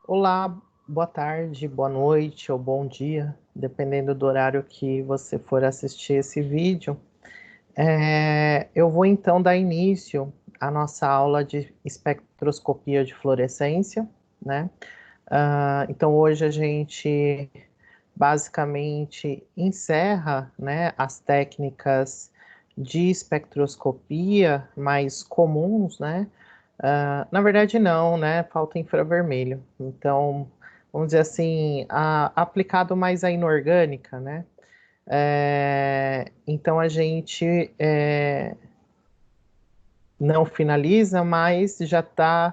Olá, boa tarde, boa noite ou bom dia, dependendo do horário que você for assistir esse vídeo. Eu vou então dar início à nossa aula de espectroscopia de fluorescência, né? Então hoje a gente basicamente encerra, né, as técnicas de espectroscopia mais comuns, né? Na verdade, não, né? Falta infravermelho. Então, vamos dizer assim, aplicado mais à inorgânica, né? Então, a gente não finaliza, mas já está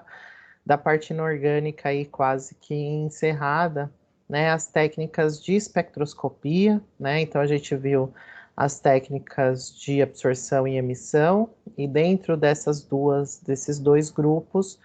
da parte inorgânica aí quase que encerrada, né? As técnicas de espectroscopia, né? Então, a gente viu as técnicas de absorção e emissão, e dentro desses dois grupos,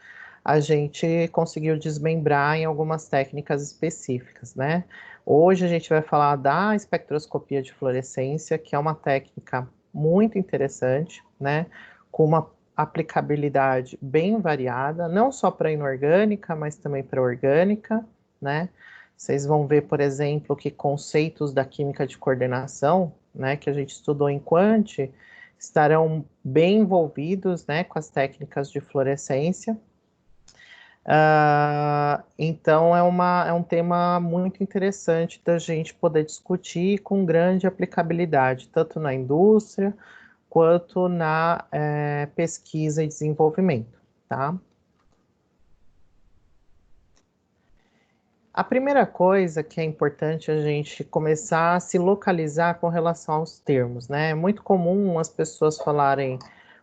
a gente conseguiu desmembrar em algumas técnicas específicas, né? Hoje a gente vai falar da espectroscopia de fluorescência, que é uma técnica muito interessante, né? Com uma aplicabilidade bem variada, não só para inorgânica, mas também para orgânica, né? Vocês vão ver, por exemplo, que conceitos da química de coordenação, né, que a gente estudou em Quant, estarão bem envolvidos, né, com as técnicas de fluorescência. Então, é um tema muito interessante da gente poder discutir com grande aplicabilidade, tanto na indústria quanto na pesquisa e desenvolvimento, tá? A primeira coisa que é importante a gente começar a se localizar com relação aos termos, né? É muito comum as pessoas falarem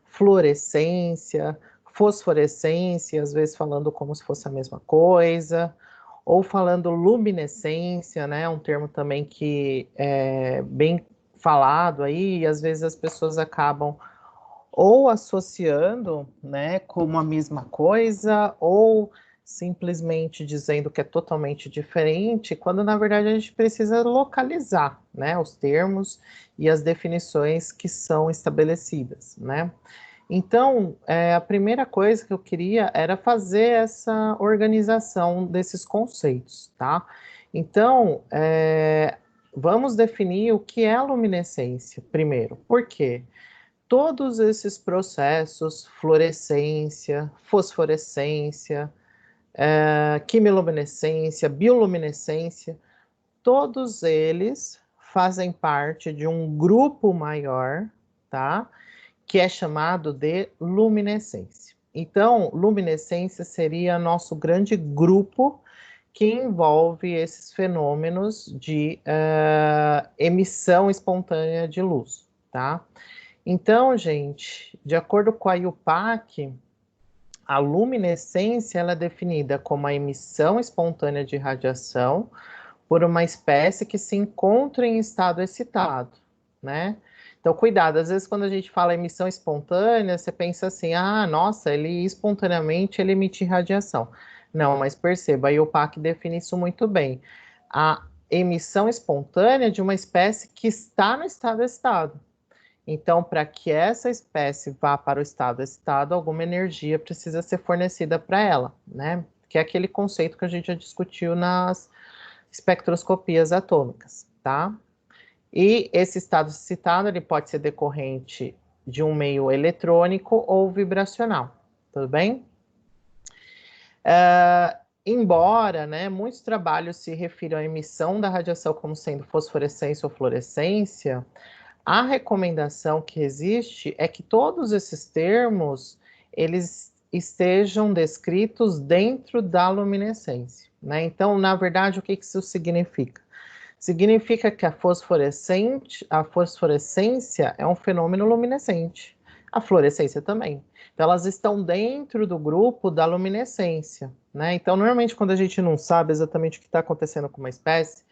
fluorescência, fosforescência, às vezes falando como se fosse a mesma coisa, ou falando luminescência, né? Um termo também que é bem falado aí, e às vezes as pessoas acabam ou associando, né, como a mesma coisa, ou simplesmente dizendo que é totalmente diferente, quando na verdade a gente precisa localizar, né, os termos e as definições que são estabelecidas, né? Então, a primeira coisa que eu queria era fazer essa organização desses conceitos, tá? Então, vamos definir o que é a luminescência primeiro. Por quê? Todos esses processos, fluorescência, fosforescência, quimiluminescência, bioluminescência, todos eles fazem parte de um grupo maior, tá? Que é chamado de luminescência. Então, luminescência seria nosso grande grupo que envolve esses fenômenos de emissão espontânea de luz, tá? Então, gente, de acordo com a IUPAC, a luminescência ela é definida como a emissão espontânea de radiação por uma espécie que se encontra em estado excitado, né? Então, cuidado, às vezes quando a gente fala emissão espontânea, você pensa assim, ah, nossa, ele espontaneamente ele emite radiação. Não, mas perceba, a IUPAC define isso muito bem. A emissão espontânea de uma espécie que está no estado excitado. Então, para que essa espécie vá para o estado excitado, alguma energia precisa ser fornecida para ela, né? Que é aquele conceito que a gente já discutiu nas espectroscopias atômicas, tá? E esse estado excitado, ele pode ser decorrente de um meio eletrônico ou vibracional, tudo bem? Embora, né, muitos trabalhos se refiram à emissão da radiação como sendo fosforescência ou fluorescência, a recomendação que existe é que todos esses termos eles estejam descritos dentro da luminescência, né? Então, na verdade, o que isso significa? Significa que a fosforescência é um fenômeno luminescente. A fluorescência também. Então, elas estão dentro do grupo da luminescência, né? Então, normalmente, quando a gente não sabe exatamente o que está acontecendo com uma espécie,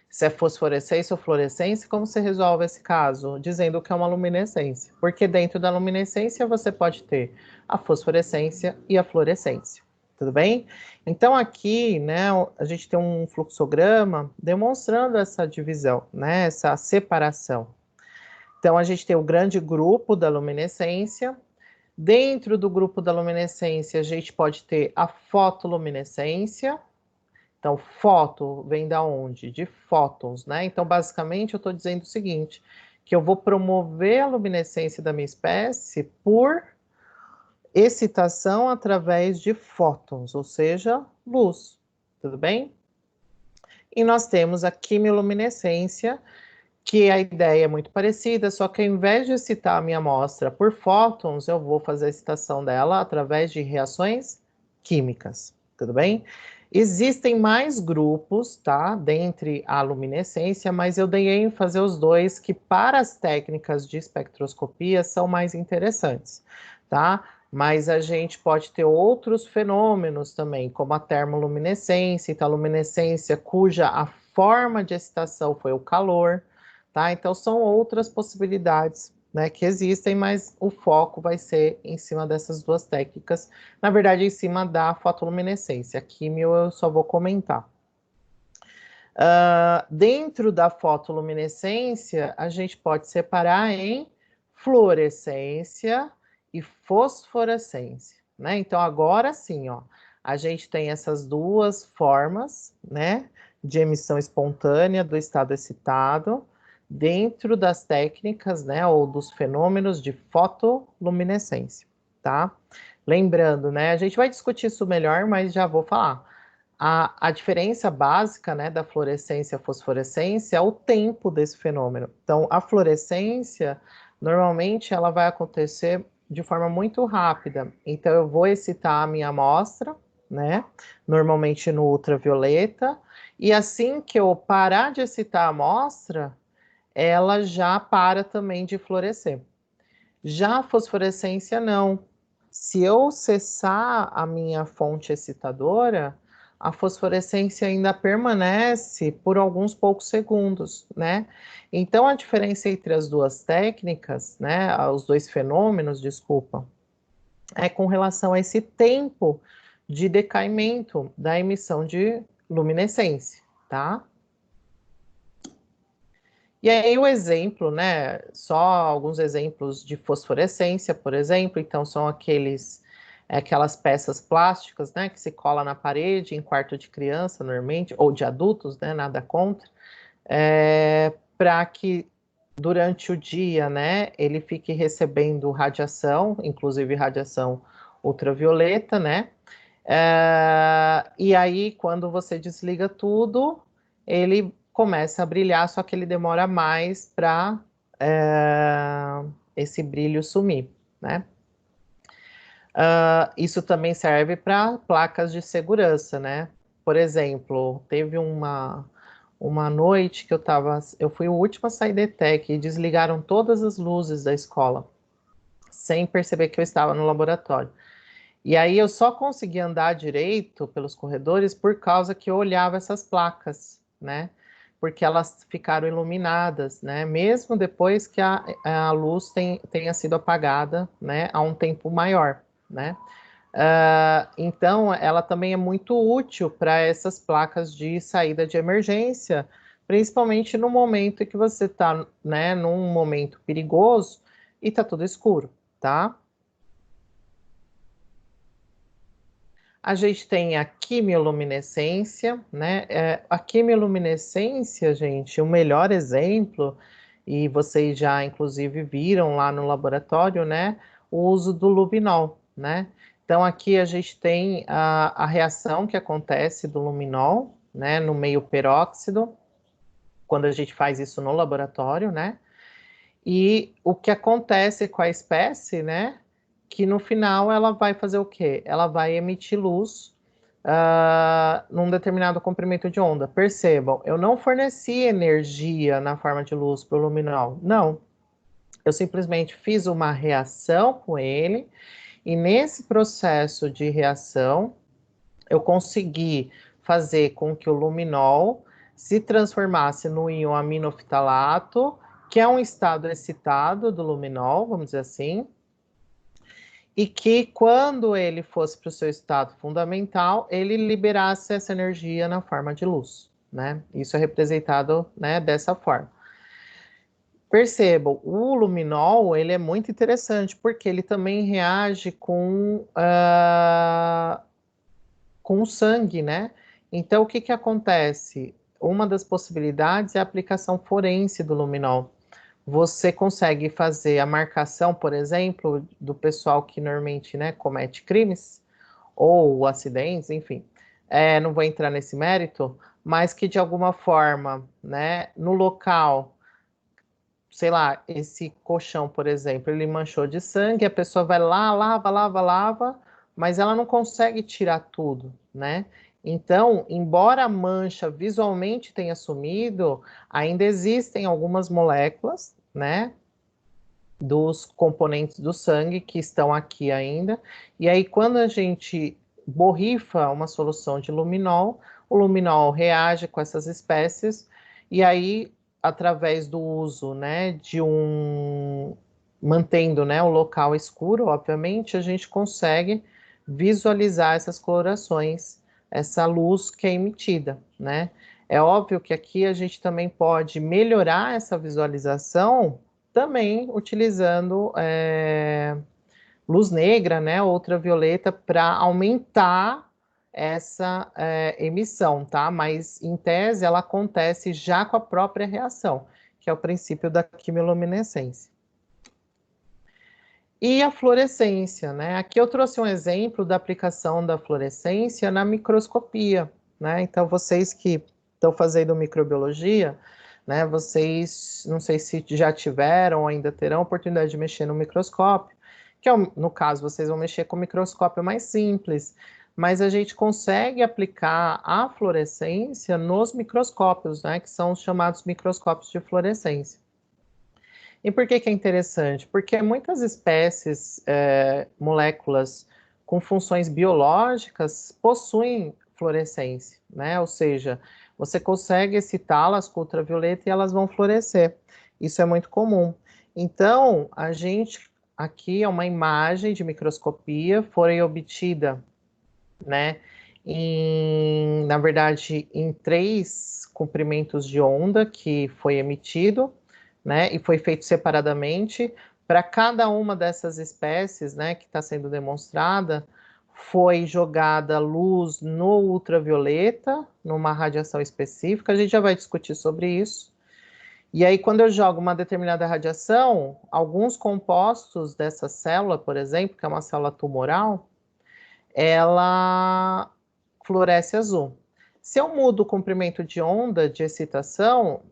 se é fosforescência ou fluorescência, como você resolve esse caso? Dizendo que é uma luminescência. Porque dentro da luminescência você pode ter a fosforescência e a fluorescência. Tudo bem? Então aqui, né, a gente tem um fluxograma demonstrando essa divisão, né, essa separação. Então a gente tem o grande grupo da luminescência. Dentro do grupo da luminescência, a gente pode ter a fotoluminescência, Então, foto vem da onde? De fótons, né? Então, basicamente, eu estou dizendo o seguinte, que eu vou promover a luminescência da minha espécie por excitação através de fótons, ou seja, luz, tudo bem? E nós temos a quimiluminescência, que a ideia é muito parecida, só que ao invés de excitar a minha amostra por fótons, eu vou fazer a excitação dela através de reações químicas, tudo bem? Existem mais grupos, tá, dentre a luminescência, mas eu dei ênfase aos dois que para as técnicas de espectroscopia são mais interessantes, tá? Mas a gente pode ter outros fenômenos também, como a termoluminescência, então a luminescência cuja a forma de excitação foi o calor, tá? Então são outras possibilidades, né, que existem, mas o foco vai ser em cima dessas duas técnicas, na verdade em cima da fotoluminescência. A químio eu só vou comentar. Dentro da fotoluminescência, a gente pode separar em fluorescência e fosforescência, né? Então agora sim, ó, a gente tem essas duas formas, né, de emissão espontânea do estado excitado, dentro das técnicas, né, ou dos fenômenos de fotoluminescência, tá? Lembrando, né, a gente vai discutir isso melhor, mas já vou falar. A diferença básica, né, da fluorescência e fosforescência é o tempo desse fenômeno. Então, a fluorescência, normalmente, ela vai acontecer de forma muito rápida. Então, eu vou excitar a minha amostra, né, normalmente no ultravioleta, e assim que eu parar de excitar a amostra, ela já para também de fluorescer. Já a fosforescência, não. Se eu cessar a minha fonte excitadora, a fosforescência ainda permanece por alguns poucos segundos, né? Então, a diferença entre as duas técnicas, né, os dois fenômenos, desculpa, é com relação a esse tempo de decaimento da emissão de luminescência, tá? E aí o exemplo, né, só alguns exemplos de fosforescência, por exemplo, então são aquelas peças plásticas, né, que se cola na parede em quarto de criança, normalmente, ou de adultos, né, nada contra, para que durante o dia, né, ele fique recebendo radiação, inclusive radiação ultravioleta, né, e aí, quando você desliga tudo, ele começa a brilhar, só que ele demora mais para esse brilho sumir, né? Isso também serve para placas de segurança, né? Por exemplo, teve uma noite que eu fui o último a sair da ETEC e desligaram todas as luzes da escola, sem perceber que eu estava no laboratório. E aí eu só consegui andar direito pelos corredores por causa que eu olhava essas placas, né? Porque elas ficaram iluminadas, né? Mesmo depois que a luz tenha sido apagada, né? Há um tempo maior, né? Então, ela também é muito útil para essas placas de saída de emergência, principalmente no momento em que você está, né, num momento perigoso e está tudo escuro, tá? A gente tem a quimioluminescência, né? A quimioluminescência, gente, o melhor exemplo, e vocês já inclusive viram lá no laboratório, né? O uso do luminol, né? Então aqui a gente tem a reação que acontece do luminol, né? No meio peróxido, quando a gente faz isso no laboratório, né? E o que acontece com a espécie, né? Que no final ela vai fazer o quê? Ela vai emitir luz num determinado comprimento de onda. Percebam, eu não forneci energia na forma de luz para o luminol. Não. Eu simplesmente fiz uma reação com ele, e nesse processo de reação, eu consegui fazer com que o luminol se transformasse no íon aminoftalato, que é um estado excitado do luminol, vamos dizer assim, e que quando ele fosse para o seu estado fundamental, ele liberasse essa energia na forma de luz, né? Isso é representado, né, dessa forma. Percebam, o luminol, ele é muito interessante, porque ele também reage com o sangue, né? Então, o que que acontece? Uma das possibilidades é a aplicação forense do luminol. Você consegue fazer a marcação, por exemplo, do pessoal que normalmente, né, comete crimes ou acidentes, enfim. Não vou entrar nesse mérito, mas que de alguma forma, né, no local, sei lá, esse colchão, por exemplo, ele manchou de sangue, a pessoa vai lá, lava, lava, lava, mas ela não consegue tirar tudo, né? Então, embora a mancha visualmente tenha sumido, ainda existem algumas moléculas, né, dos componentes do sangue que estão aqui ainda. E aí, quando a gente borrifa uma solução de luminol, o luminol reage com essas espécies, e aí, através do uso, né, de mantendo, né, o local escuro, obviamente, a gente consegue visualizar essas colorações, essa luz que é emitida, né? É óbvio que aqui a gente também pode melhorar essa visualização também utilizando luz negra, né, ultravioleta, para aumentar essa emissão, tá? Mas, em tese, ela acontece já com a própria reação, que é o princípio da quimiluminescência. E a fluorescência, né? Aqui eu trouxe um exemplo da aplicação da fluorescência na microscopia, né? Então, vocês que estão fazendo microbiologia, né? Vocês, não sei se já tiveram ou ainda terão a oportunidade de mexer no microscópio, que é, no caso, vocês vão mexer com o microscópio mais simples, mas a gente consegue aplicar a fluorescência nos microscópios, né? Que são os chamados microscópios de fluorescência. E por que que é interessante? Porque muitas espécies, moléculas com funções biológicas possuem fluorescência, né? Ou seja, você consegue excitá-las com ultravioleta e elas vão florescer. Isso é muito comum. Então, a gente aqui é uma imagem de microscopia, foi obtida, né? Na verdade, em 3 comprimentos de onda que foi emitido, né, e foi feito separadamente. Para cada uma dessas espécies, né, que está sendo demonstrada, foi jogada luz no ultravioleta, numa radiação específica. A gente já vai discutir sobre isso. E aí, quando eu jogo uma determinada radiação, alguns compostos dessa célula, por exemplo, que é uma célula tumoral, ela fluoresce azul. Se eu mudo o comprimento de onda de excitação,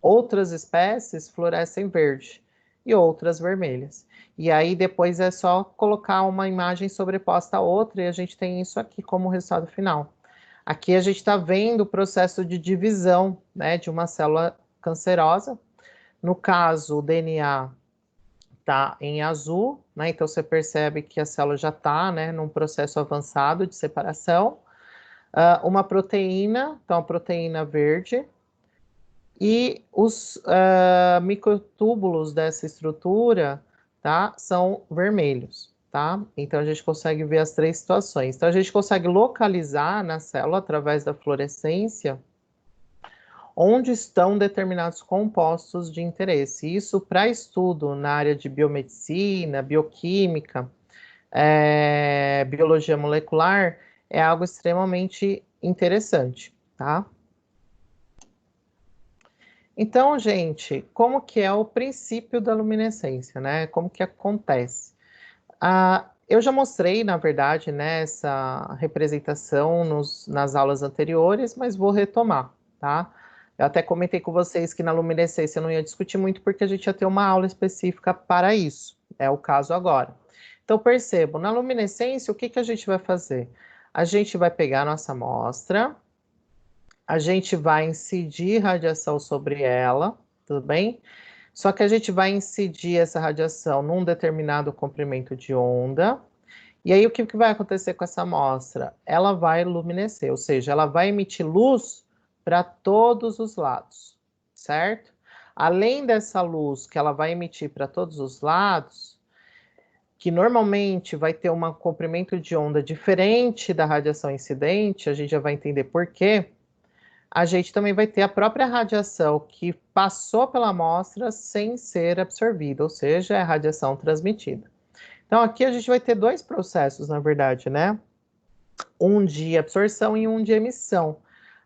outras espécies fluorescem verde e outras vermelhas. E aí depois é só colocar uma imagem sobreposta à outra e a gente tem isso aqui como resultado final. Aqui a gente está vendo o processo de divisão, né, de uma célula cancerosa. No caso, o DNA está em azul, né? Então você percebe que a célula já está, né, num processo avançado de separação. Uma proteína, então a proteína verde, e os microtúbulos dessa estrutura, tá, são vermelhos, tá? Então a gente consegue ver as 3 situações. Então a gente consegue localizar na célula, através da fluorescência, onde estão determinados compostos de interesse. Isso para estudo na área de biomedicina, bioquímica, biologia molecular, é algo extremamente interessante, tá? Então, gente, como que é o princípio da luminescência, né? Como que acontece? Eu já mostrei, na verdade, né, essa representação nas aulas anteriores, mas vou retomar, tá? Eu até comentei com vocês que na luminescência eu não ia discutir muito, porque a gente ia ter uma aula específica para isso. É o caso agora. Então, percebam, na luminescência, o que que a gente vai fazer? A gente vai pegar a nossa amostra, a gente vai incidir radiação sobre ela, tudo bem? Só que a gente vai incidir essa radiação num determinado comprimento de onda, e aí o que vai acontecer com essa amostra? Ela vai luminescer, ou seja, ela vai emitir luz para todos os lados, certo? Além dessa luz que ela vai emitir para todos os lados, que normalmente vai ter um comprimento de onda diferente da radiação incidente, a gente já vai entender por quê. A gente também vai ter a própria radiação que passou pela amostra sem ser absorvida, ou seja, é a radiação transmitida. Então, aqui a gente vai ter 2 processos, na verdade, né? Um de absorção e um de emissão.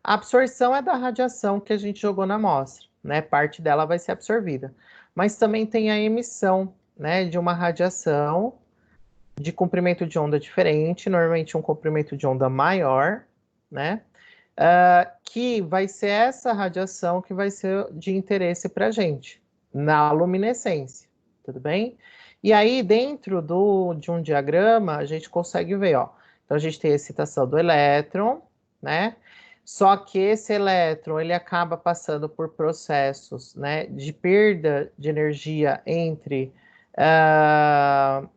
A absorção é da radiação que a gente jogou na amostra, né? Parte dela vai ser absorvida. Mas também tem a emissão, né, de uma radiação de comprimento de onda diferente, normalmente um comprimento de onda maior, né? Que vai ser essa radiação que vai ser de interesse para a gente, na luminescência, tudo bem? E aí, dentro de um diagrama, a gente consegue ver, ó. Então, a gente tem a excitação do elétron, né? Só que esse elétron, ele acaba passando por processos, né, de perda de energia entre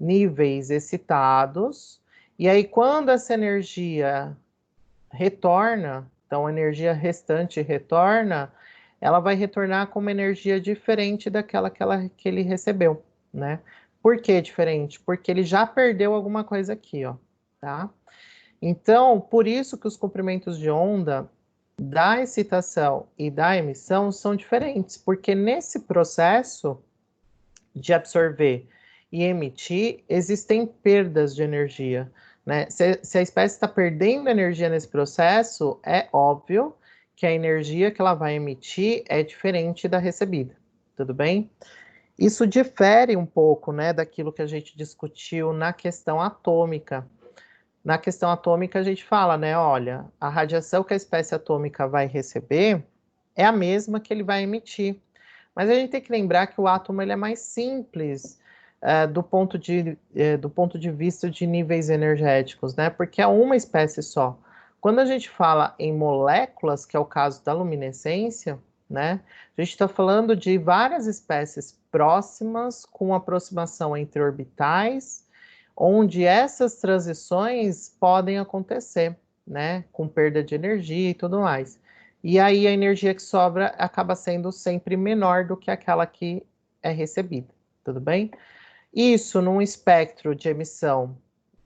níveis excitados, e aí quando essa energia retorna, então a energia restante retorna, ela vai retornar com uma energia diferente daquela que ele recebeu, né? Por que diferente? Porque ele já perdeu alguma coisa aqui, ó, tá? Então, por isso que os comprimentos de onda da excitação e da emissão são diferentes, porque nesse processo de absorver e emitir, existem perdas de energia, né? Se a espécie está perdendo energia nesse processo, é óbvio que a energia que ela vai emitir é diferente da recebida, tudo bem? Isso difere um pouco, né, daquilo que a gente discutiu na questão atômica. Na questão atômica, a gente fala, né, olha, a radiação que a espécie atômica vai receber é a mesma que ele vai emitir. Mas a gente tem que lembrar que o átomo ele é mais simples do ponto de vista de níveis energéticos, né? Porque é uma espécie só. Quando a gente fala em moléculas, que é o caso da luminescência, né? A gente está falando de várias espécies próximas, com aproximação entre orbitais, onde essas transições podem acontecer, né? Com perda de energia e tudo mais. E aí a energia que sobra acaba sendo sempre menor do que aquela que é recebida, tudo bem? Isso num espectro de emissão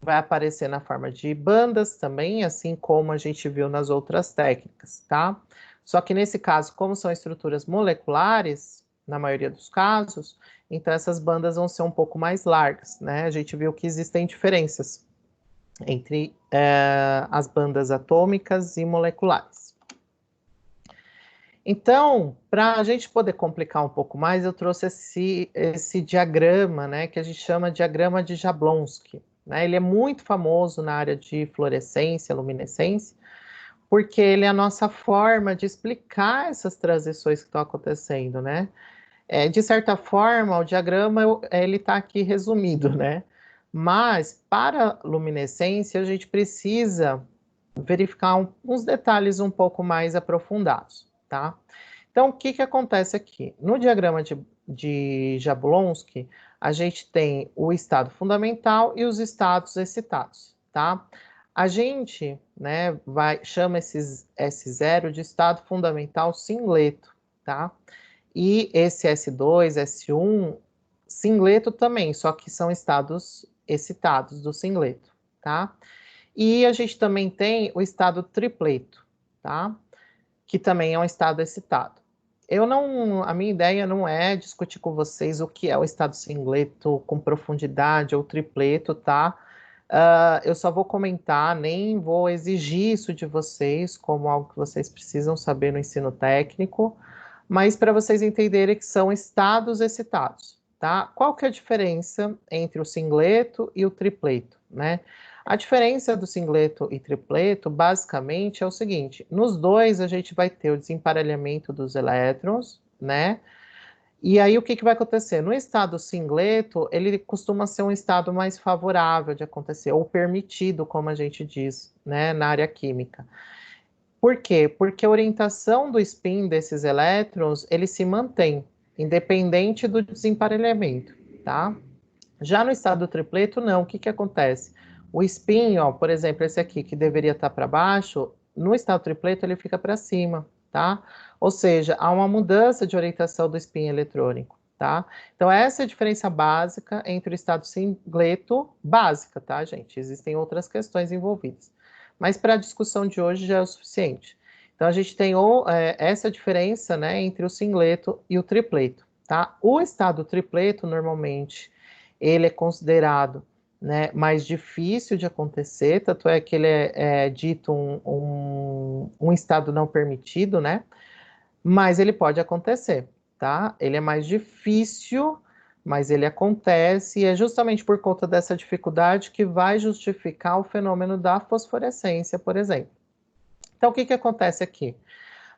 vai aparecer na forma de bandas também, assim como a gente viu nas outras técnicas, tá? Só que nesse caso, como são estruturas moleculares, na maioria dos casos, então essas bandas vão ser um pouco mais largas, né? A gente viu que existem diferenças entre as bandas atômicas e moleculares. Então, para a gente poder complicar um pouco mais, eu trouxe esse diagrama, né, que a gente chama de diagrama de Jablonski, né? Ele é muito famoso na área de fluorescência, luminescência, porque ele é a nossa forma de explicar essas transições que estão acontecendo, né? De certa forma, o diagrama ele está aqui resumido, né? Mas para luminescência a gente precisa verificar uns detalhes um pouco mais aprofundados, tá? Então, o que acontece aqui? No diagrama de Jablonski, a gente tem o estado fundamental e os estados excitados, tá? A gente, né, chama esse S0 de estado fundamental singleto, tá? E esse S2, S1, singleto também, só que são estados excitados do singleto, tá? E a gente também tem o estado tripleto, tá? Que também é um estado excitado. A minha ideia não é discutir com vocês o que é o estado singleto com profundidade ou tripleto, tá? Eu só vou comentar, nem vou exigir isso de vocês como algo que vocês precisam saber no ensino técnico, mas para vocês entenderem que são estados excitados, tá? Qual que é a diferença entre o singleto e o tripleto, né? A diferença do singleto e tripleto, basicamente, é o seguinte: nos dois a gente vai ter o desemparelhamento dos elétrons, né? E aí o que vai acontecer? No estado singleto, ele costuma ser um estado mais favorável de acontecer, ou permitido, como a gente diz, né, na área química. Por quê? Porque a orientação do spin desses elétrons, ele se mantém, independente do desemparelhamento, tá? Já no estado tripleto, não. O que acontece? O spin, ó, por exemplo, esse aqui que deveria estar para baixo, no estado tripleto ele fica para cima, tá? Ou seja, há uma mudança de orientação do spin eletrônico, tá? Então essa é a diferença básica entre o estado singleto, básica, tá, gente? Existem outras questões envolvidas. Mas para a discussão de hoje já é o suficiente. Então a gente tem essa diferença, né, entre o singleto e o tripleto, tá? O estado tripleto, normalmente, ele é considerado né, mais difícil de acontecer, tanto é que ele é dito um estado não permitido, né? Mas ele pode acontecer, tá? Ele é mais difícil, mas ele acontece, e é justamente por conta dessa dificuldade que vai justificar o fenômeno da fosforescência, por exemplo. Então, o que que acontece aqui?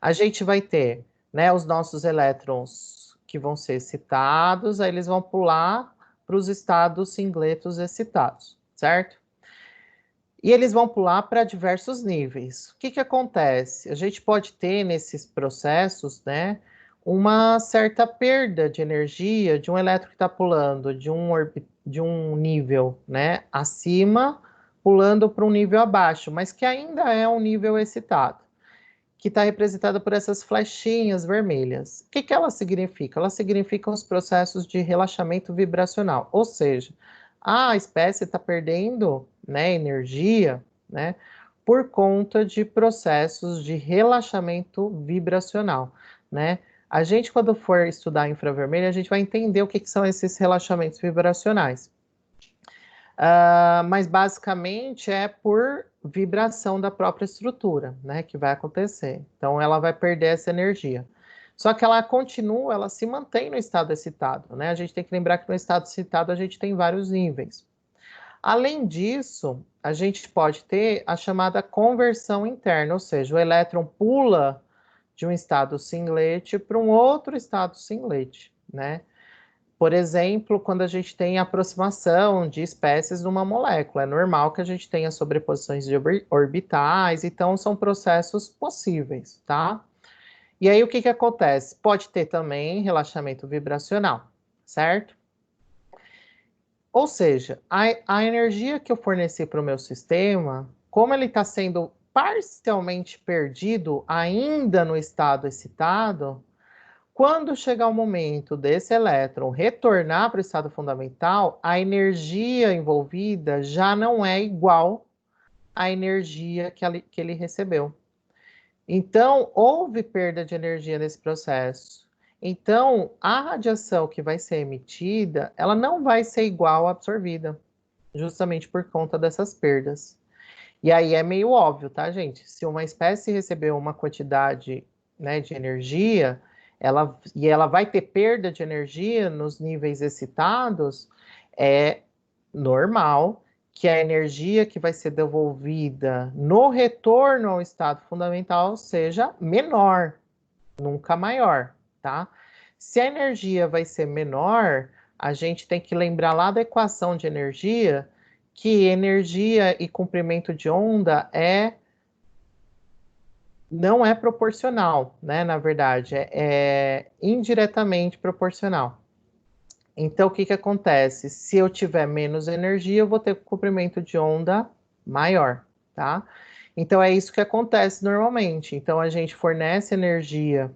A gente vai ter, né, os nossos elétrons que vão ser excitados, aí eles vão pular para os estados singletos excitados, certo? E eles vão pular para diversos níveis. O que que acontece? A gente pode ter nesses processos, né, uma certa perda de energia de um elétron que está pulando de um nível, né, acima, pulando para um nível abaixo, mas que ainda é um nível excitado, que está representada por essas flechinhas vermelhas. O que que elas significam? Elas significam os processos de relaxamento vibracional, ou seja, a espécie está perdendo, né, energia, né, por conta de processos de relaxamento vibracional, né? A gente, quando for estudar infravermelho, a gente vai entender o que que são esses relaxamentos vibracionais. Mas basicamente é por vibração da própria estrutura, né, que vai acontecer. Então ela vai perder essa energia. Só que ela continua, ela se mantém no estado excitado, né? A gente tem que lembrar que no estado excitado a gente tem vários níveis. Além disso, a gente pode ter a chamada conversão interna, ou seja, o elétron pula de um estado singlet para um outro estado singlet, né? Por exemplo, quando a gente tem aproximação de espécies numa molécula, é normal que a gente tenha sobreposições de orbitais, então são processos possíveis, tá? E aí o que que acontece? Pode ter também relaxamento vibracional, certo? Ou seja, a energia que eu forneci para o meu sistema, como ele está sendo parcialmente perdido ainda no estado excitado, quando chegar o momento desse elétron retornar para o estado fundamental, a energia envolvida já não é igual à energia que ele recebeu. Então, houve perda de energia nesse processo. Então, a radiação que vai ser emitida, ela não vai ser igual à absorvida, justamente por conta dessas perdas. E aí é meio óbvio, tá, gente? Se uma espécie recebeu uma quantidade, né, de energia, ela vai ter perda de energia nos níveis excitados, é normal que a energia que vai ser devolvida no retorno ao estado fundamental seja menor, nunca maior, tá? Se a energia vai ser menor, a gente tem que lembrar lá da equação de energia, que energia e comprimento de onda não é proporcional, né? Na verdade, é indiretamente proporcional. Então, o que que acontece? Se eu tiver menos energia, eu vou ter comprimento de onda maior, tá? Então, é isso que acontece normalmente. Então, a gente fornece energia.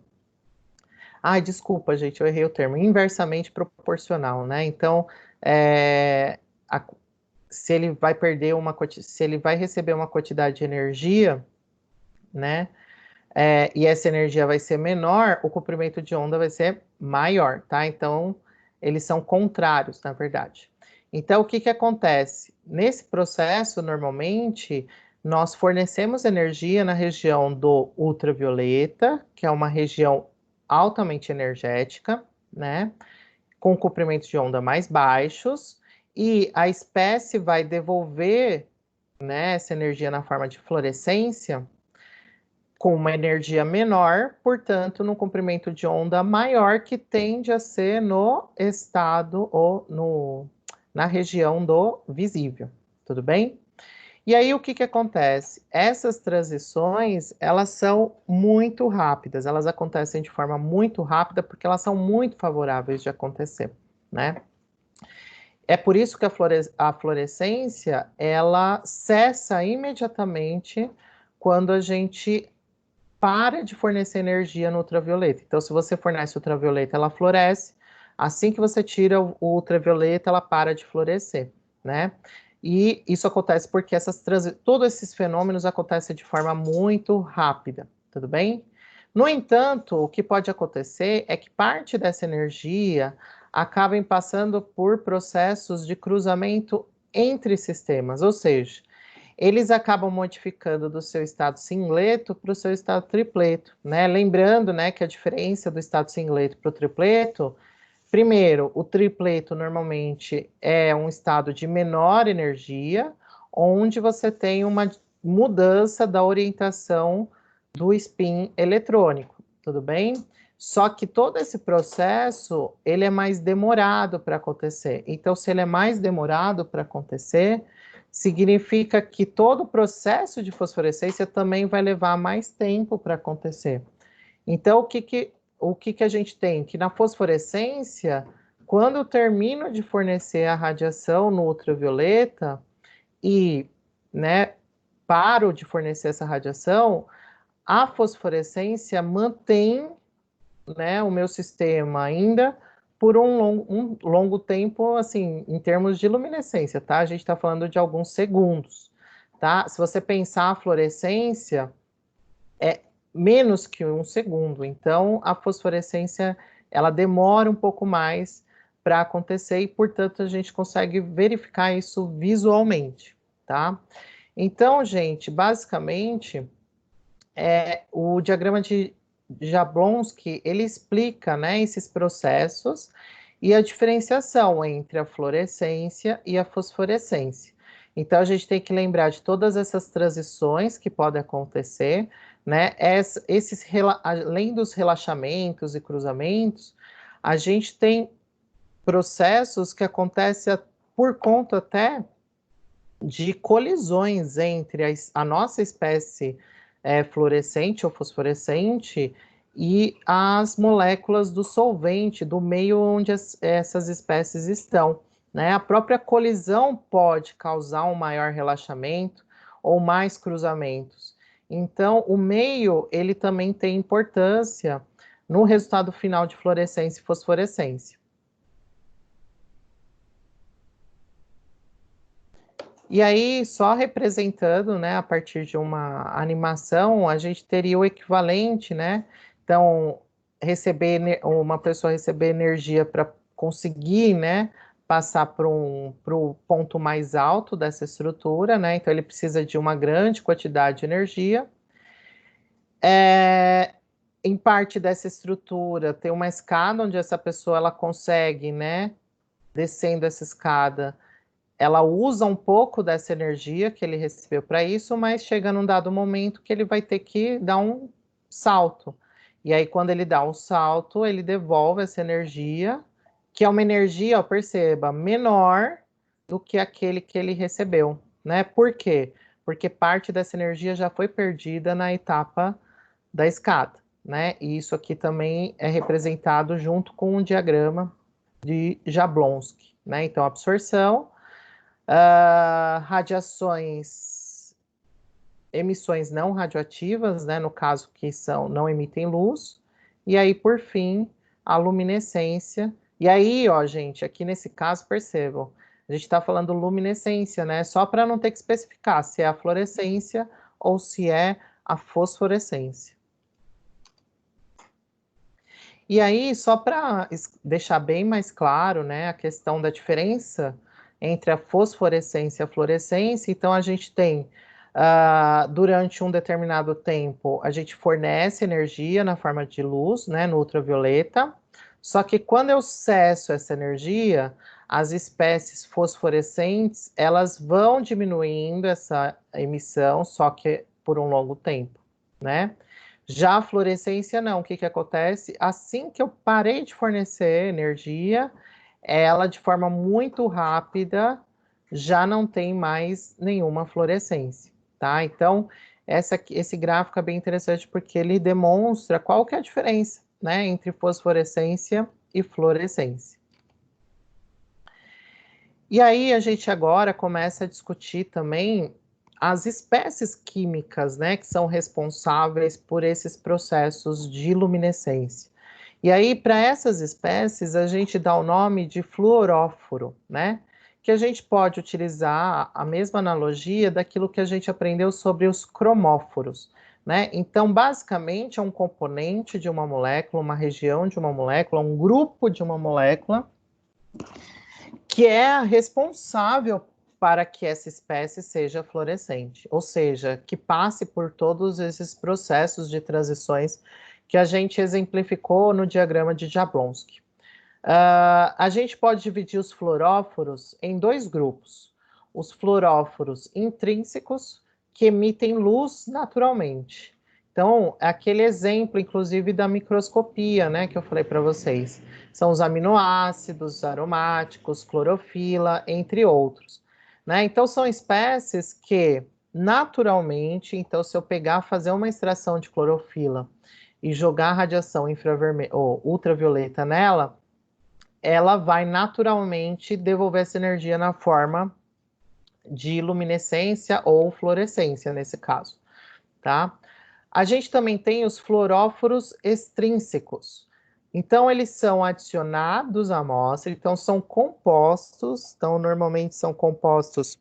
Ai, desculpa, gente, eu errei o termo. Inversamente proporcional, né? Então, é, a, se ele vai perder se ele vai receber uma quantidade de energia, né? E essa energia vai ser menor, o comprimento de onda vai ser maior, tá? Então, eles são contrários, na verdade. Então, o que que acontece? Nesse processo, normalmente, nós fornecemos energia na região do ultravioleta, que é uma região altamente energética, né? Com comprimentos de onda mais baixos, e a espécie vai devolver, né, essa energia na forma de fluorescência com uma energia menor, portanto, no comprimento de onda maior, que tende a ser no estado ou na região do visível, tudo bem? E aí o que que acontece? Essas transições, elas são muito rápidas, elas acontecem de forma muito rápida porque elas são muito favoráveis de acontecer, né? É por isso que a fluorescência, ela cessa imediatamente quando a gente para de fornecer energia no ultravioleta. Então, se você fornece ultravioleta, ela floresce. Assim que você tira o ultravioleta, ela para de florescer, né? E isso acontece porque todos esses fenômenos acontecem de forma muito rápida, tudo bem? No entanto, o que pode acontecer é que parte dessa energia acabem passando por processos de cruzamento entre sistemas, ou seja, eles acabam modificando do seu estado singleto para o seu estado tripleto, né? Lembrando, né, que a diferença do estado singleto para o tripleto, primeiro, o tripleto normalmente é um estado de menor energia, onde você tem uma mudança da orientação do spin eletrônico, tudo bem? Só que todo esse processo, ele é mais demorado para acontecer. Então, se ele é mais demorado para acontecer, significa que todo o processo de fosforescência também vai levar mais tempo para acontecer. Então, o que a gente tem? Que na fosforescência, quando eu termino de fornecer a radiação no ultravioleta e, né, paro de fornecer essa radiação, a fosforescência mantém, né, o meu sistema ainda por um longo tempo, assim, em termos de luminescência, tá? A gente está falando de alguns segundos, tá? Se você pensar a fluorescência, é menos que um segundo. Então, a fosforescência, ela demora um pouco mais para acontecer e, portanto, a gente consegue verificar isso visualmente, tá? Então, gente, basicamente, o diagrama de Jablonski, ele explica, né, esses processos e a diferenciação entre a fluorescência e a fosforescência. Então, a gente tem que lembrar de todas essas transições que podem acontecer, né? Além dos relaxamentos e cruzamentos, a gente tem processos que acontecem por conta até de colisões entre a nossa espécie fluorescente ou fosforescente e as moléculas do solvente, do meio onde essas espécies estão, né? A própria colisão pode causar um maior relaxamento ou mais cruzamentos. Então, o meio, ele também tem importância no resultado final de fluorescência e fosforescência. E aí, só representando, né, a partir de uma animação, a gente teria o equivalente, né? Então, uma pessoa receber energia para conseguir, né, passar para o ponto mais alto dessa estrutura, né? Então, ele precisa de uma grande quantidade de energia. Em parte dessa estrutura, tem uma escada onde essa pessoa ela consegue, né, descendo essa escada, ela usa um pouco dessa energia que ele recebeu para isso, mas chega num dado momento que ele vai ter que dar um salto. E aí, quando ele dá um salto, ele devolve essa energia, que é uma energia, ó, perceba, menor do que aquele que ele recebeu, né? Por quê? Porque parte dessa energia já foi perdida na etapa da escada, né? E isso aqui também é representado junto com o diagrama de Jablonski, né? Então, absorção, radiações, emissões não radioativas, né, no caso que não emitem luz, e aí, por fim, a luminescência. E aí, ó, gente, aqui nesse caso, percebam, a gente está falando luminescência, né, só para não ter que especificar se é a fluorescência ou se é a fosforescência. E aí, só para deixar bem mais claro, né, a questão da diferença entre a fosforescência e a fluorescência, então a gente tem, durante um determinado tempo, a gente fornece energia na forma de luz, né, no ultravioleta, só que quando eu cesso essa energia, as espécies fosforescentes, elas vão diminuindo essa emissão, só que por um longo tempo, né? Já a fluorescência não, o que que acontece? Assim que eu parei de fornecer energia, ela de forma muito rápida já não tem mais nenhuma fluorescência, tá? Então, esse gráfico é bem interessante porque ele demonstra qual que é a diferença, né, entre fosforescência e fluorescência. E aí a gente agora começa a discutir também as espécies químicas, né, que são responsáveis por esses processos de luminescência. E aí, para essas espécies, a gente dá o nome de fluoróforo, né? Que a gente pode utilizar a mesma analogia daquilo que a gente aprendeu sobre os cromóforos, né? Então, basicamente, é um componente de uma molécula, uma região de uma molécula, um grupo de uma molécula, que é responsável para que essa espécie seja fluorescente, ou seja, que passe por todos esses processos de transições que a gente exemplificou no diagrama de Jablonski. A gente pode dividir os fluoróforos em dois grupos. Os fluoróforos intrínsecos, que emitem luz naturalmente. Então, aquele exemplo, inclusive, da microscopia, né, que eu falei para vocês. São os aminoácidos, aromáticos, clorofila, entre outros. Né? Então, são espécies que, naturalmente, então, se eu pegar, fazer uma extração de clorofila e jogar radiação infravermelha ou ultravioleta nela, ela vai naturalmente devolver essa energia na forma de luminescência ou fluorescência, nesse caso, tá? A gente também tem os fluoróforos extrínsecos. Então, eles são adicionados à amostra, então são compostos, então normalmente são compostos,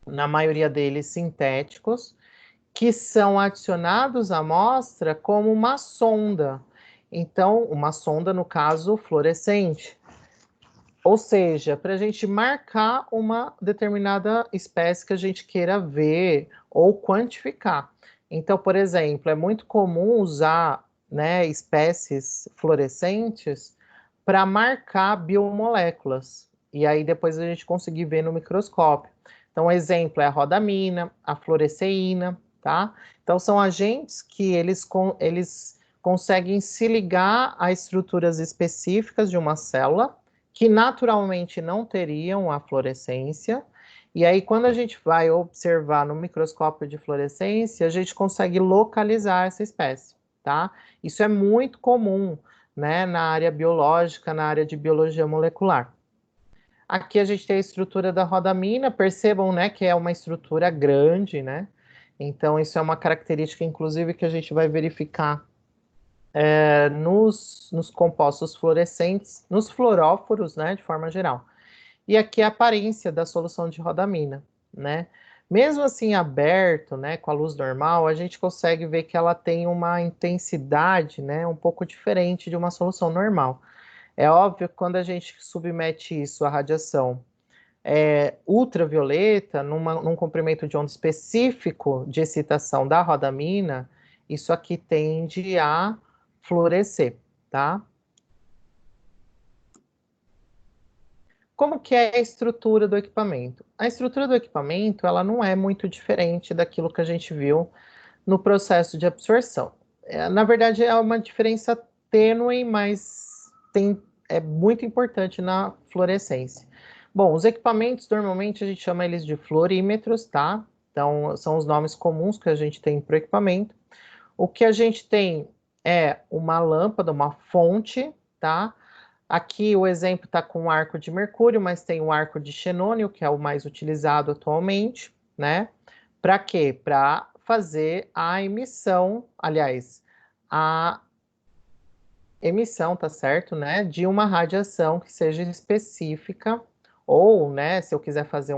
na maioria deles, sintéticos, que são adicionados à amostra como uma sonda. Então, uma sonda, no caso, fluorescente. Ou seja, para a gente marcar uma determinada espécie que a gente queira ver ou quantificar. Então, por exemplo, é muito comum usar, né, espécies fluorescentes para marcar biomoléculas. E aí depois a gente conseguir ver no microscópio. Então, um exemplo é a rodamina, a fluoresceína, tá? Então, são agentes que eles conseguem se ligar a estruturas específicas de uma célula, que naturalmente não teriam a fluorescência. E aí, quando a gente vai observar no microscópio de fluorescência, a gente consegue localizar essa espécie, tá? Isso é muito comum, né, na área biológica, na área de biologia molecular. Aqui a gente tem a estrutura da rodamina, percebam, né, que é uma estrutura grande, né? Então, isso é uma característica, inclusive, que a gente vai verificar nos compostos fluorescentes, nos fluoróforos, né, de forma geral. E aqui a aparência da solução de rodamina, né? Mesmo assim aberto, né, com a luz normal, a gente consegue ver que ela tem uma intensidade, né, um pouco diferente de uma solução normal. É óbvio que quando a gente submete isso à radiação ultravioleta, num comprimento de onda específico de excitação da rodamina, isso aqui tende a fluorescer, tá? Como que é a estrutura do equipamento? A estrutura do equipamento, ela não é muito diferente daquilo que a gente viu no processo de absorção. Na verdade, é uma diferença tênue, mas é muito importante na fluorescência. Bom, os equipamentos, normalmente, a gente chama eles de fluorímetros, tá? Então, são os nomes comuns que a gente tem para o equipamento. O que a gente tem é uma lâmpada, uma fonte, tá? Aqui o exemplo está com um arco de mercúrio, mas tem um arco de xenônio, que é o mais utilizado atualmente, né? Para quê? Para fazer a emissão, aliás, a emissão, tá certo, né? De uma radiação que seja específica, ou, né, se eu quiser fazer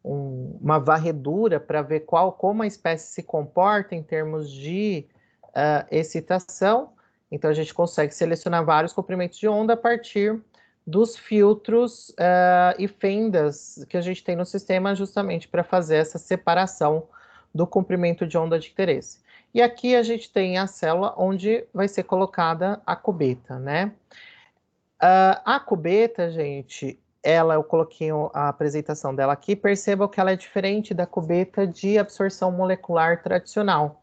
uma varredura para ver como a espécie se comporta em termos de excitação. Então, a gente consegue selecionar vários comprimentos de onda a partir dos filtros e fendas que a gente tem no sistema, justamente para fazer essa separação do comprimento de onda de interesse. E aqui a gente tem a célula onde vai ser colocada a cubeta, né? A cubeta, gente, eu coloquei a apresentação dela aqui, percebam que ela é diferente da cubeta de absorção molecular tradicional.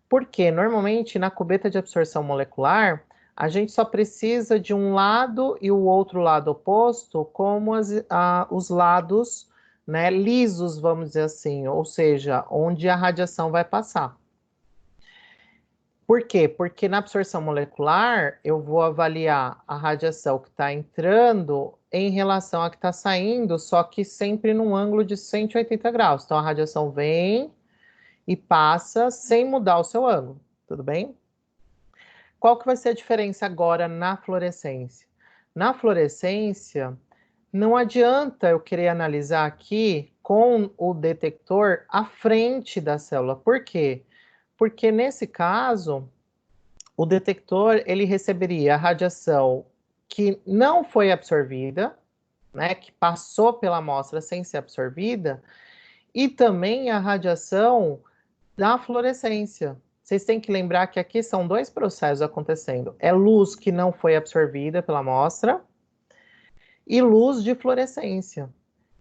Porque, normalmente, na cubeta de absorção molecular, a gente só precisa de um lado e o outro lado oposto como os lados, né, lisos, vamos dizer assim, ou seja, onde a radiação vai passar. Por quê? Porque na absorção molecular, eu vou avaliar a radiação que está entrando em relação à que está saindo, só que sempre num ângulo de 180 graus. Então, a radiação vem e passa sem mudar o seu ângulo, tudo bem? Qual que vai ser a diferença agora na fluorescência? Na fluorescência, não adianta eu querer analisar aqui com o detector à frente da célula. Por quê? Porque nesse caso, o detector ele receberia a radiação que não foi absorvida, né, que passou pela amostra sem ser absorvida, e também a radiação da fluorescência. Vocês têm que lembrar que aqui são dois processos acontecendo. É luz que não foi absorvida pela amostra e luz de fluorescência.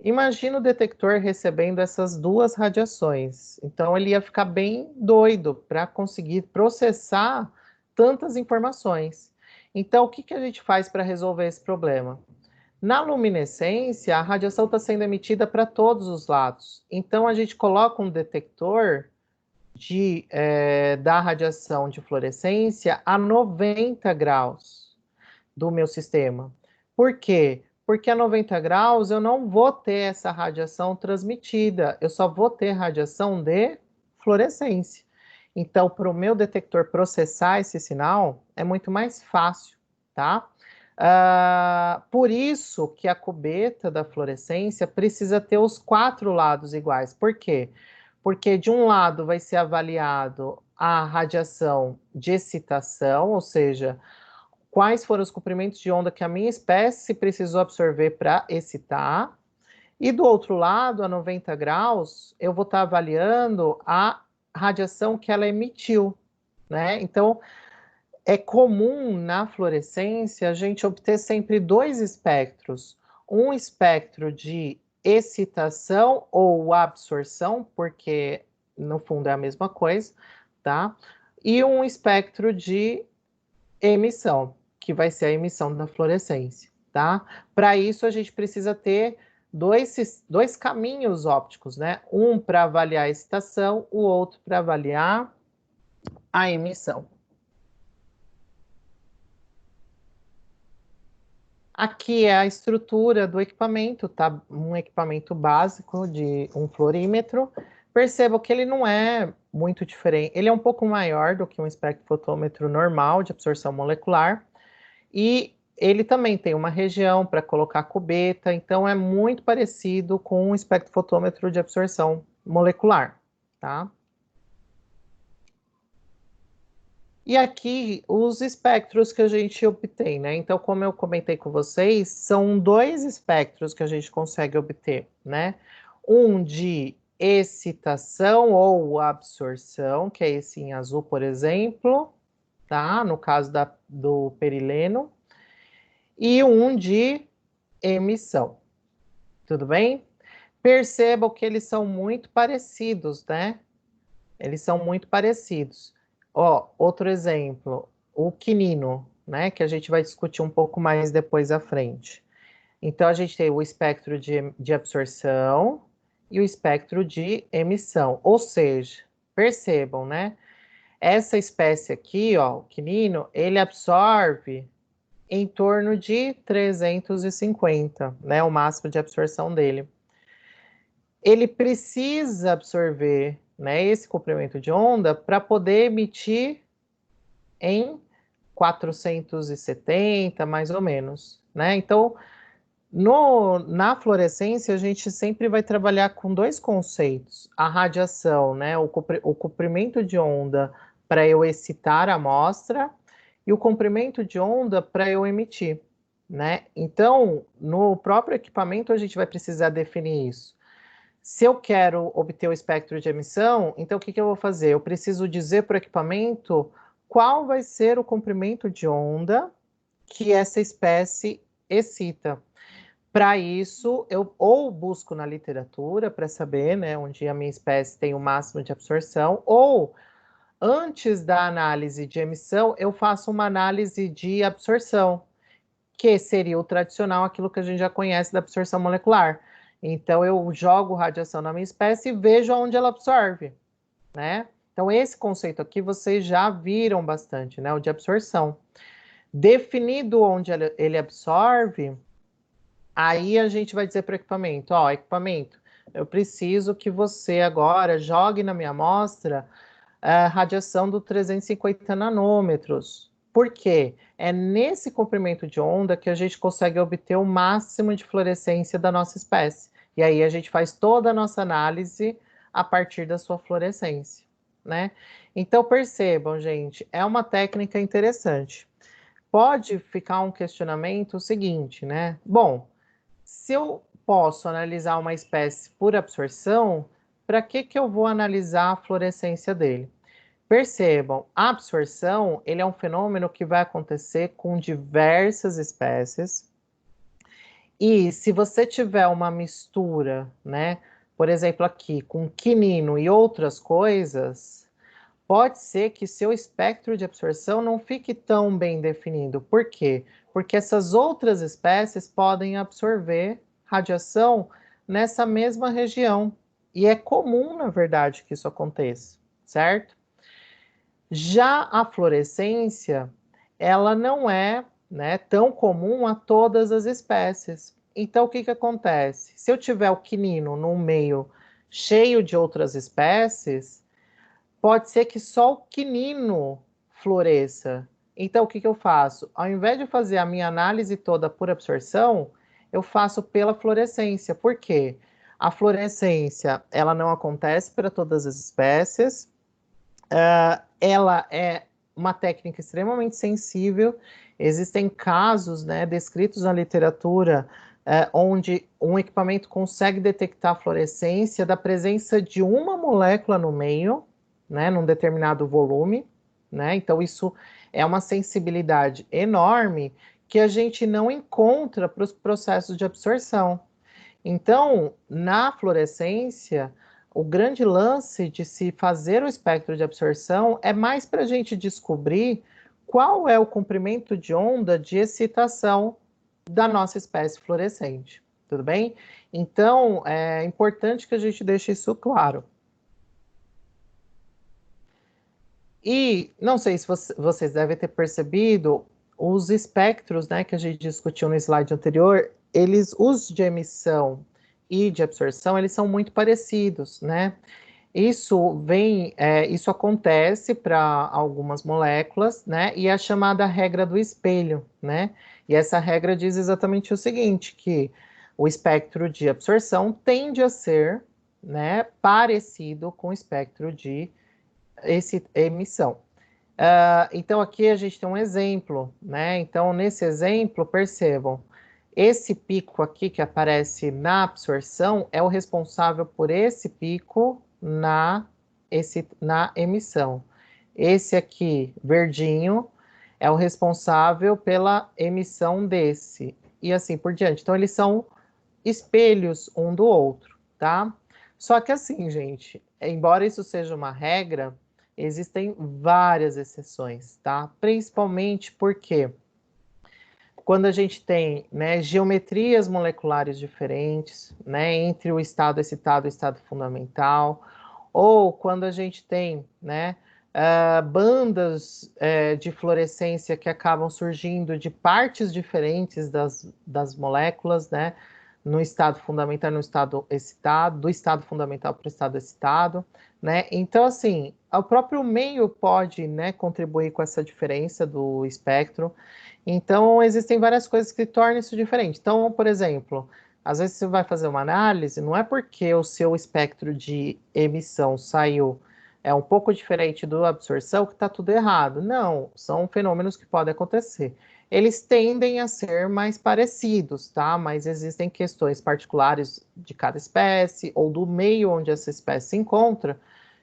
Imagina o detector recebendo essas duas radiações. Então ele ia ficar bem doido para conseguir processar tantas informações. Então o que que a gente faz para resolver esse problema? Na luminescência, a radiação está sendo emitida para todos os lados. Então, a gente coloca um detector da radiação de fluorescência a 90 graus do meu sistema. Por quê? Porque a 90 graus eu não vou ter essa radiação transmitida, eu só vou ter radiação de fluorescência. Então, para o meu detector processar esse sinal, é muito mais fácil, tá? Por isso que a cubeta da fluorescência precisa ter os 4 lados iguais. Por quê? Porque de um lado vai ser avaliado a radiação de excitação, ou seja, quais foram os comprimentos de onda que a minha espécie precisou absorver para excitar. E do outro lado, a 90 graus, eu vou estar avaliando a radiação que ela emitiu, né? Então, é comum na fluorescência a gente obter sempre dois espectros. Um espectro de excitação ou absorção, porque no fundo é a mesma coisa, tá? E um espectro de emissão, que vai ser a emissão da fluorescência, tá? Para isso a gente precisa ter dois caminhos ópticos, né? Um para avaliar a excitação, o outro para avaliar a emissão. Aqui é a estrutura do equipamento, tá? Um equipamento básico de um fluorímetro. Perceba que ele não é muito diferente. Ele é um pouco maior do que um espectrofotômetro normal de absorção molecular. E ele também tem uma região para colocar cubeta, então é muito parecido com um espectrofotômetro de absorção molecular, tá? E aqui os espectros que a gente obtém, né? Então, como eu comentei com vocês, são dois espectros que a gente consegue obter, né? Um de excitação ou absorção, que é esse em azul, por exemplo, tá? No caso do perileno, e um de emissão, tudo bem? Percebam que eles são muito parecidos, né? Eles são muito parecidos. Ó, outro exemplo, o quinino, né? Que a gente vai discutir um pouco mais depois à frente. Então, a gente tem o espectro de absorção e o espectro de emissão. Ou seja, percebam, né? Essa espécie aqui, ó, o quinino, ele absorve em torno de 350, né? O máximo de absorção dele. Ele precisa absorver, né, esse comprimento de onda para poder emitir em 470, mais ou menos, né? Então, na fluorescência, a gente sempre vai trabalhar com dois conceitos: a radiação, né, o comprimento de onda para eu excitar a amostra e o comprimento de onda para eu emitir, né? Então, no próprio equipamento, a gente vai precisar definir isso. Se eu quero obter o espectro de emissão, então o que eu vou fazer? Eu preciso dizer para o equipamento qual vai ser o comprimento de onda que essa espécie excita. Para isso, eu ou busco na literatura para saber, né, onde a minha espécie tem o máximo de absorção, ou antes da análise de emissão, eu faço uma análise de absorção, que seria o tradicional, aquilo que a gente já conhece da absorção molecular. Então, eu jogo radiação na minha espécie e vejo onde ela absorve, né? Então, esse conceito aqui vocês já viram bastante, né? O de absorção. Definido onde ele absorve, aí a gente vai dizer para o equipamento, ó, equipamento, eu preciso que você agora jogue na minha amostra a radiação do 350 nanômetros. Por quê? É nesse comprimento de onda que a gente consegue obter o máximo de fluorescência da nossa espécie. E aí a gente faz toda a nossa análise a partir da sua fluorescência, né? Então percebam, gente, é uma técnica interessante. Pode ficar um questionamento seguinte, né? Bom, se eu posso analisar uma espécie por absorção, para que eu vou analisar a fluorescência dele? Percebam, a absorção, ele é um fenômeno que vai acontecer com diversas espécies. E se você tiver uma mistura, né, por exemplo aqui, com quinino e outras coisas, pode ser que seu espectro de absorção não fique tão bem definido. Por quê? Porque essas outras espécies podem absorver radiação nessa mesma região. E é comum, na verdade, que isso aconteça, certo? Já a fluorescência, ela não é, né, tão comum a todas as espécies. Então, o que acontece? Se eu tiver o quinino num meio cheio de outras espécies, pode ser que só o quinino floresça. Então, o que eu faço? Ao invés de fazer a minha análise toda por absorção, eu faço pela fluorescência. Por quê? A fluorescência, ela não acontece para todas as espécies, ela é uma técnica extremamente sensível. Existem casos, né, descritos na literatura, onde um equipamento consegue detectar a fluorescência da presença de uma molécula no meio, né, num determinado volume, né? Então isso é uma sensibilidade enorme que a gente não encontra para os processos de absorção. Então, na fluorescência, o grande lance de se fazer o espectro de absorção é mais para a gente descobrir qual é o comprimento de onda de excitação da nossa espécie fluorescente, tudo bem? Então, é importante que a gente deixe isso claro. E não sei se vocês devem ter percebido, os espectros, né, que a gente discutiu no slide anterior, os de emissão e de absorção, eles são muito parecidos, né? Isso acontece para algumas moléculas, né? E é a chamada regra do espelho, né? E essa regra diz exatamente o seguinte, que o espectro de absorção tende a ser, né, parecido com o espectro de emissão. Então, aqui a gente tem um exemplo, né? Então, nesse exemplo, percebam, esse pico aqui que aparece na absorção é o responsável por esse pico na emissão. Esse aqui, verdinho, é o responsável pela emissão desse, e assim por diante. Então, eles são espelhos um do outro, tá? Só que assim, gente, embora isso seja uma regra, existem várias exceções, tá? Principalmente porque quando a gente tem, né, geometrias moleculares diferentes, né, entre o estado excitado e o estado fundamental, ou quando a gente tem, né, bandas de fluorescência que acabam surgindo de partes diferentes das moléculas, né, no estado fundamental e no estado excitado, do estado fundamental para o estado excitado, né? Então, assim, o próprio meio pode, né, contribuir com essa diferença do espectro. Então, existem várias coisas que tornam isso diferente. Então, por exemplo, às vezes você vai fazer uma análise, não é porque o seu espectro de emissão saiu um pouco diferente do absorção que está tudo errado. Não, são fenômenos que podem acontecer. Eles tendem a ser mais parecidos, tá? Mas existem questões particulares de cada espécie ou do meio onde essa espécie se encontra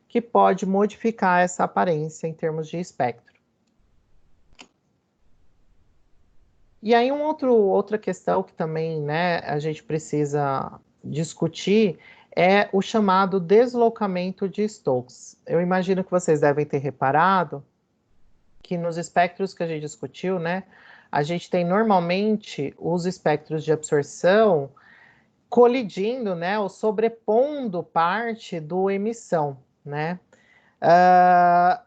que pode modificar essa aparência em termos de espectro. E aí outra questão que também, né, a gente precisa discutir é o chamado deslocamento de Stokes. Eu imagino que vocês devem ter reparado que nos espectros que a gente discutiu, né, a gente tem normalmente os espectros de absorção colidindo, né, ou sobrepondo parte do emissão, né? Uh,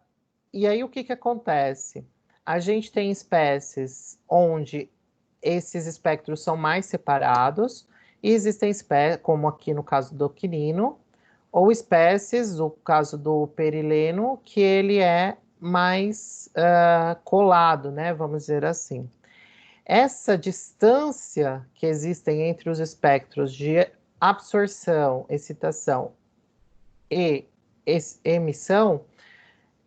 e aí o que acontece? A gente tem espécies onde esses espectros são mais separados, e existem espécies, como aqui no caso do quinino, ou espécies, no caso do perileno, que ele é mais colado, né? Vamos dizer assim. Essa distância que existem entre os espectros de absorção, excitação e emissão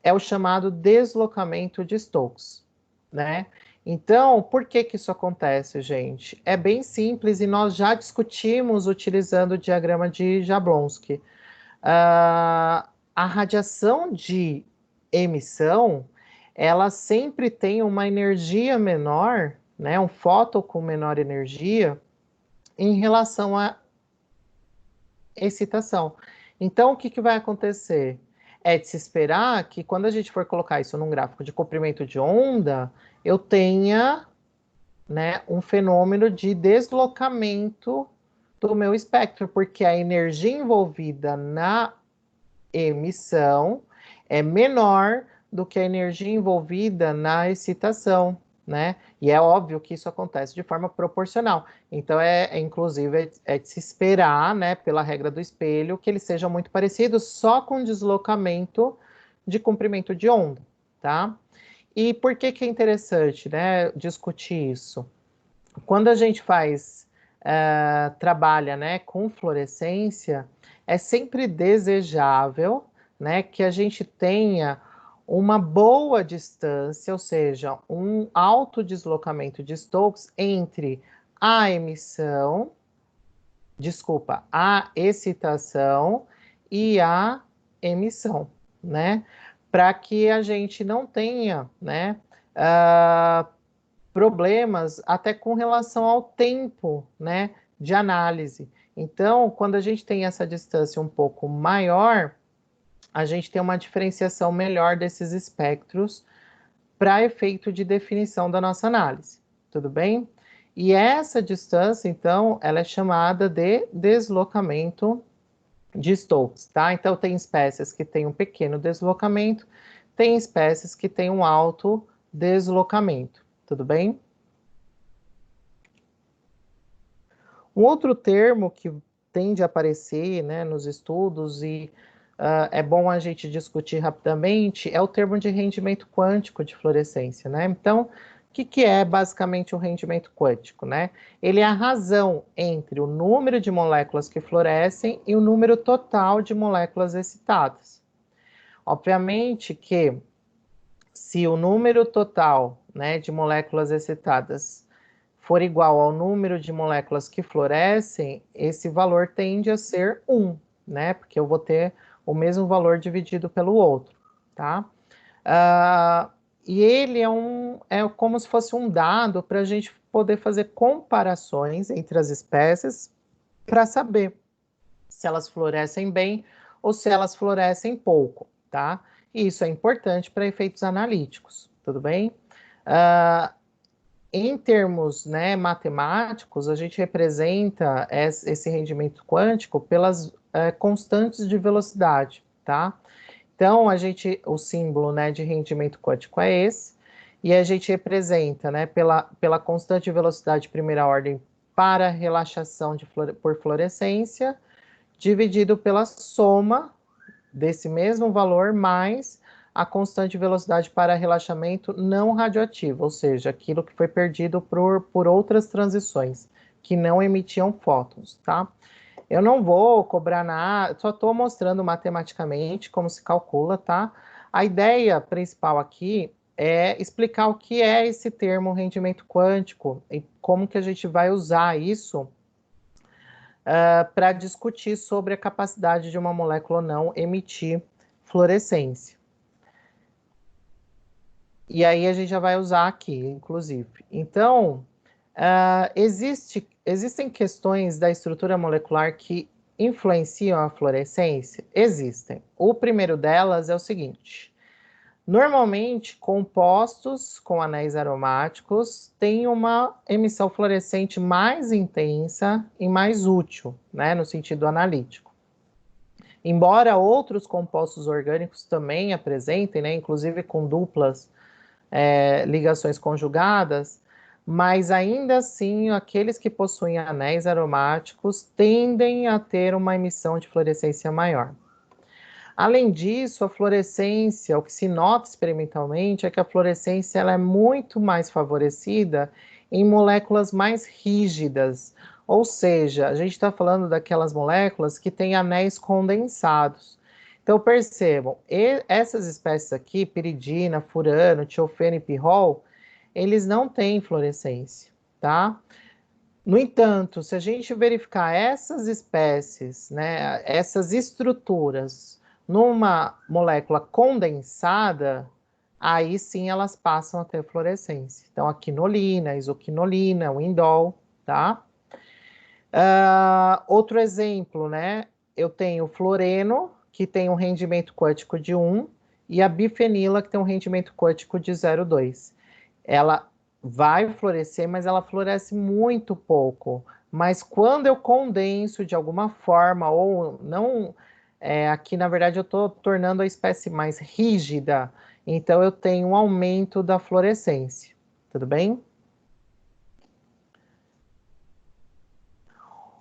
é o chamado deslocamento de Stokes, né? Então, por que que isso acontece, gente? É bem simples e nós já discutimos utilizando o diagrama de Jablonski. A radiação de emissão, ela sempre tem uma energia menor, né, um fóton com menor energia em relação à excitação. Então, o que que vai acontecer? É de se esperar que quando a gente for colocar isso num gráfico de comprimento de onda, eu tenha, né, um fenômeno de deslocamento do meu espectro, porque a energia envolvida na emissão é menor do que a energia envolvida na excitação, né? E é óbvio que isso acontece de forma proporcional. Então, inclusive, é de se esperar, né, pela regra do espelho, que eles sejam muito parecidos, só com deslocamento de comprimento de onda, tá? E por que que é interessante, né, discutir isso? Quando a gente trabalha, né, com fluorescência, é sempre desejável, né, que a gente tenha uma boa distância, ou seja, um alto deslocamento de Stokes entre a emissão, desculpa, a excitação e a emissão, né? Para que a gente não tenha, né, problemas até com relação ao tempo, né, de análise. Então, quando a gente tem essa distância um pouco maior, a gente tem uma diferenciação melhor desses espectros para efeito de definição da nossa análise. Tudo bem? E essa distância, então, ela é chamada de deslocamento de Stokes, tá? Então, tem espécies que têm um pequeno deslocamento, tem espécies que têm um alto deslocamento. Tudo bem? Um outro termo que tende a aparecer, né, nos estudos e é bom a gente discutir rapidamente é o termo de rendimento quântico de fluorescência, né? Então, o que que é basicamente o rendimento quântico, né? Ele é a razão entre o número de moléculas que fluorescem e o número total de moléculas excitadas. Obviamente que se o número total, né, de moléculas excitadas for igual ao número de moléculas que fluorescem, esse valor tende a ser 1, né? Porque eu vou ter o mesmo valor dividido pelo outro, tá? Uh, e ele é como se fosse um dado para a gente poder fazer comparações entre as espécies para saber se elas florescem bem ou se elas florescem pouco, tá? E isso é importante para efeitos analíticos, tudo bem? Em termos, né, matemáticos, a gente representa esse rendimento quântico pelas constantes de velocidade, tá? Então, o símbolo, né, de rendimento quântico é esse, e a gente representa, né, pela constante de velocidade de primeira ordem para relaxação por fluorescência, dividido pela soma desse mesmo valor mais a constante de velocidade para relaxamento não radioativo, ou seja, aquilo que foi perdido por outras transições que não emitiam fótons, tá? Eu não vou cobrar nada, só estou mostrando matematicamente como se calcula, tá? A ideia principal aqui é explicar o que é esse termo rendimento quântico e como que a gente vai usar isso para discutir sobre a capacidade de uma molécula ou não emitir fluorescência. E aí a gente já vai usar aqui, inclusive. Então, existem questões da estrutura molecular que influenciam a fluorescência? Existem. O primeiro delas é o seguinte: normalmente, compostos com anéis aromáticos têm uma emissão fluorescente mais intensa e mais útil, né, no sentido analítico. Embora outros compostos orgânicos também apresentem, né, inclusive com duplas ligações conjugadas, mas ainda assim, aqueles que possuem anéis aromáticos tendem a ter uma emissão de fluorescência maior. Além disso, a fluorescência, o que se nota experimentalmente é que a fluorescência ela é muito mais favorecida em moléculas mais rígidas, ou seja, a gente está falando daquelas moléculas que têm anéis condensados. Então percebam, essas espécies aqui, piridina, furano, tiofeno e pirrol, eles não têm fluorescência, tá? No entanto, se a gente verificar essas espécies, né, essas estruturas numa molécula condensada, aí sim elas passam a ter fluorescência. Então, a quinolina, a isoquinolina, o indol, tá? Outro exemplo, né? Eu tenho o fluoreno, que tem um rendimento quântico de 1, e a bifenila, que tem um rendimento quântico de 0,2. Ela vai florescer, mas ela floresce muito pouco. Mas quando eu condenso de alguma forma, ou não, aqui na verdade eu estou tornando a espécie mais rígida, então eu tenho um aumento da fluorescência. Tudo bem?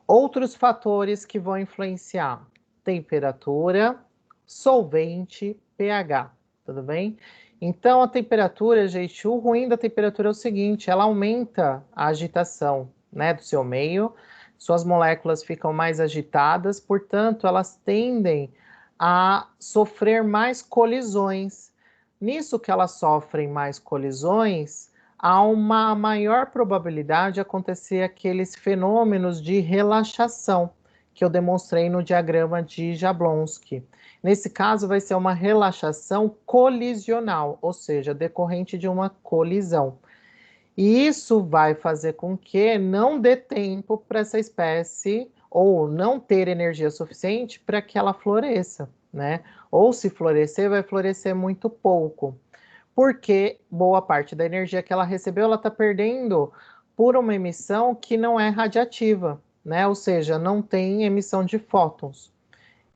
Outros fatores que vão influenciar: temperatura, solvente, pH, tudo bem? Então, a temperatura, gente, o ruim da temperatura é o seguinte, ela aumenta a agitação, né, do seu meio, suas moléculas ficam mais agitadas, portanto, elas tendem a sofrer mais colisões. Nisso que elas sofrem mais colisões, há uma maior probabilidade de acontecer aqueles fenômenos de relaxação que eu demonstrei no diagrama de Jablonski. Nesse caso, vai ser uma relaxação colisional, ou seja, decorrente de uma colisão. E isso vai fazer com que não dê tempo para essa espécie, ou não ter energia suficiente para que ela floresça, né? Ou se florescer, vai florescer muito pouco, porque boa parte da energia que ela recebeu, ela está perdendo por uma emissão que não é radiativa, né? Ou seja, não tem emissão de fótons.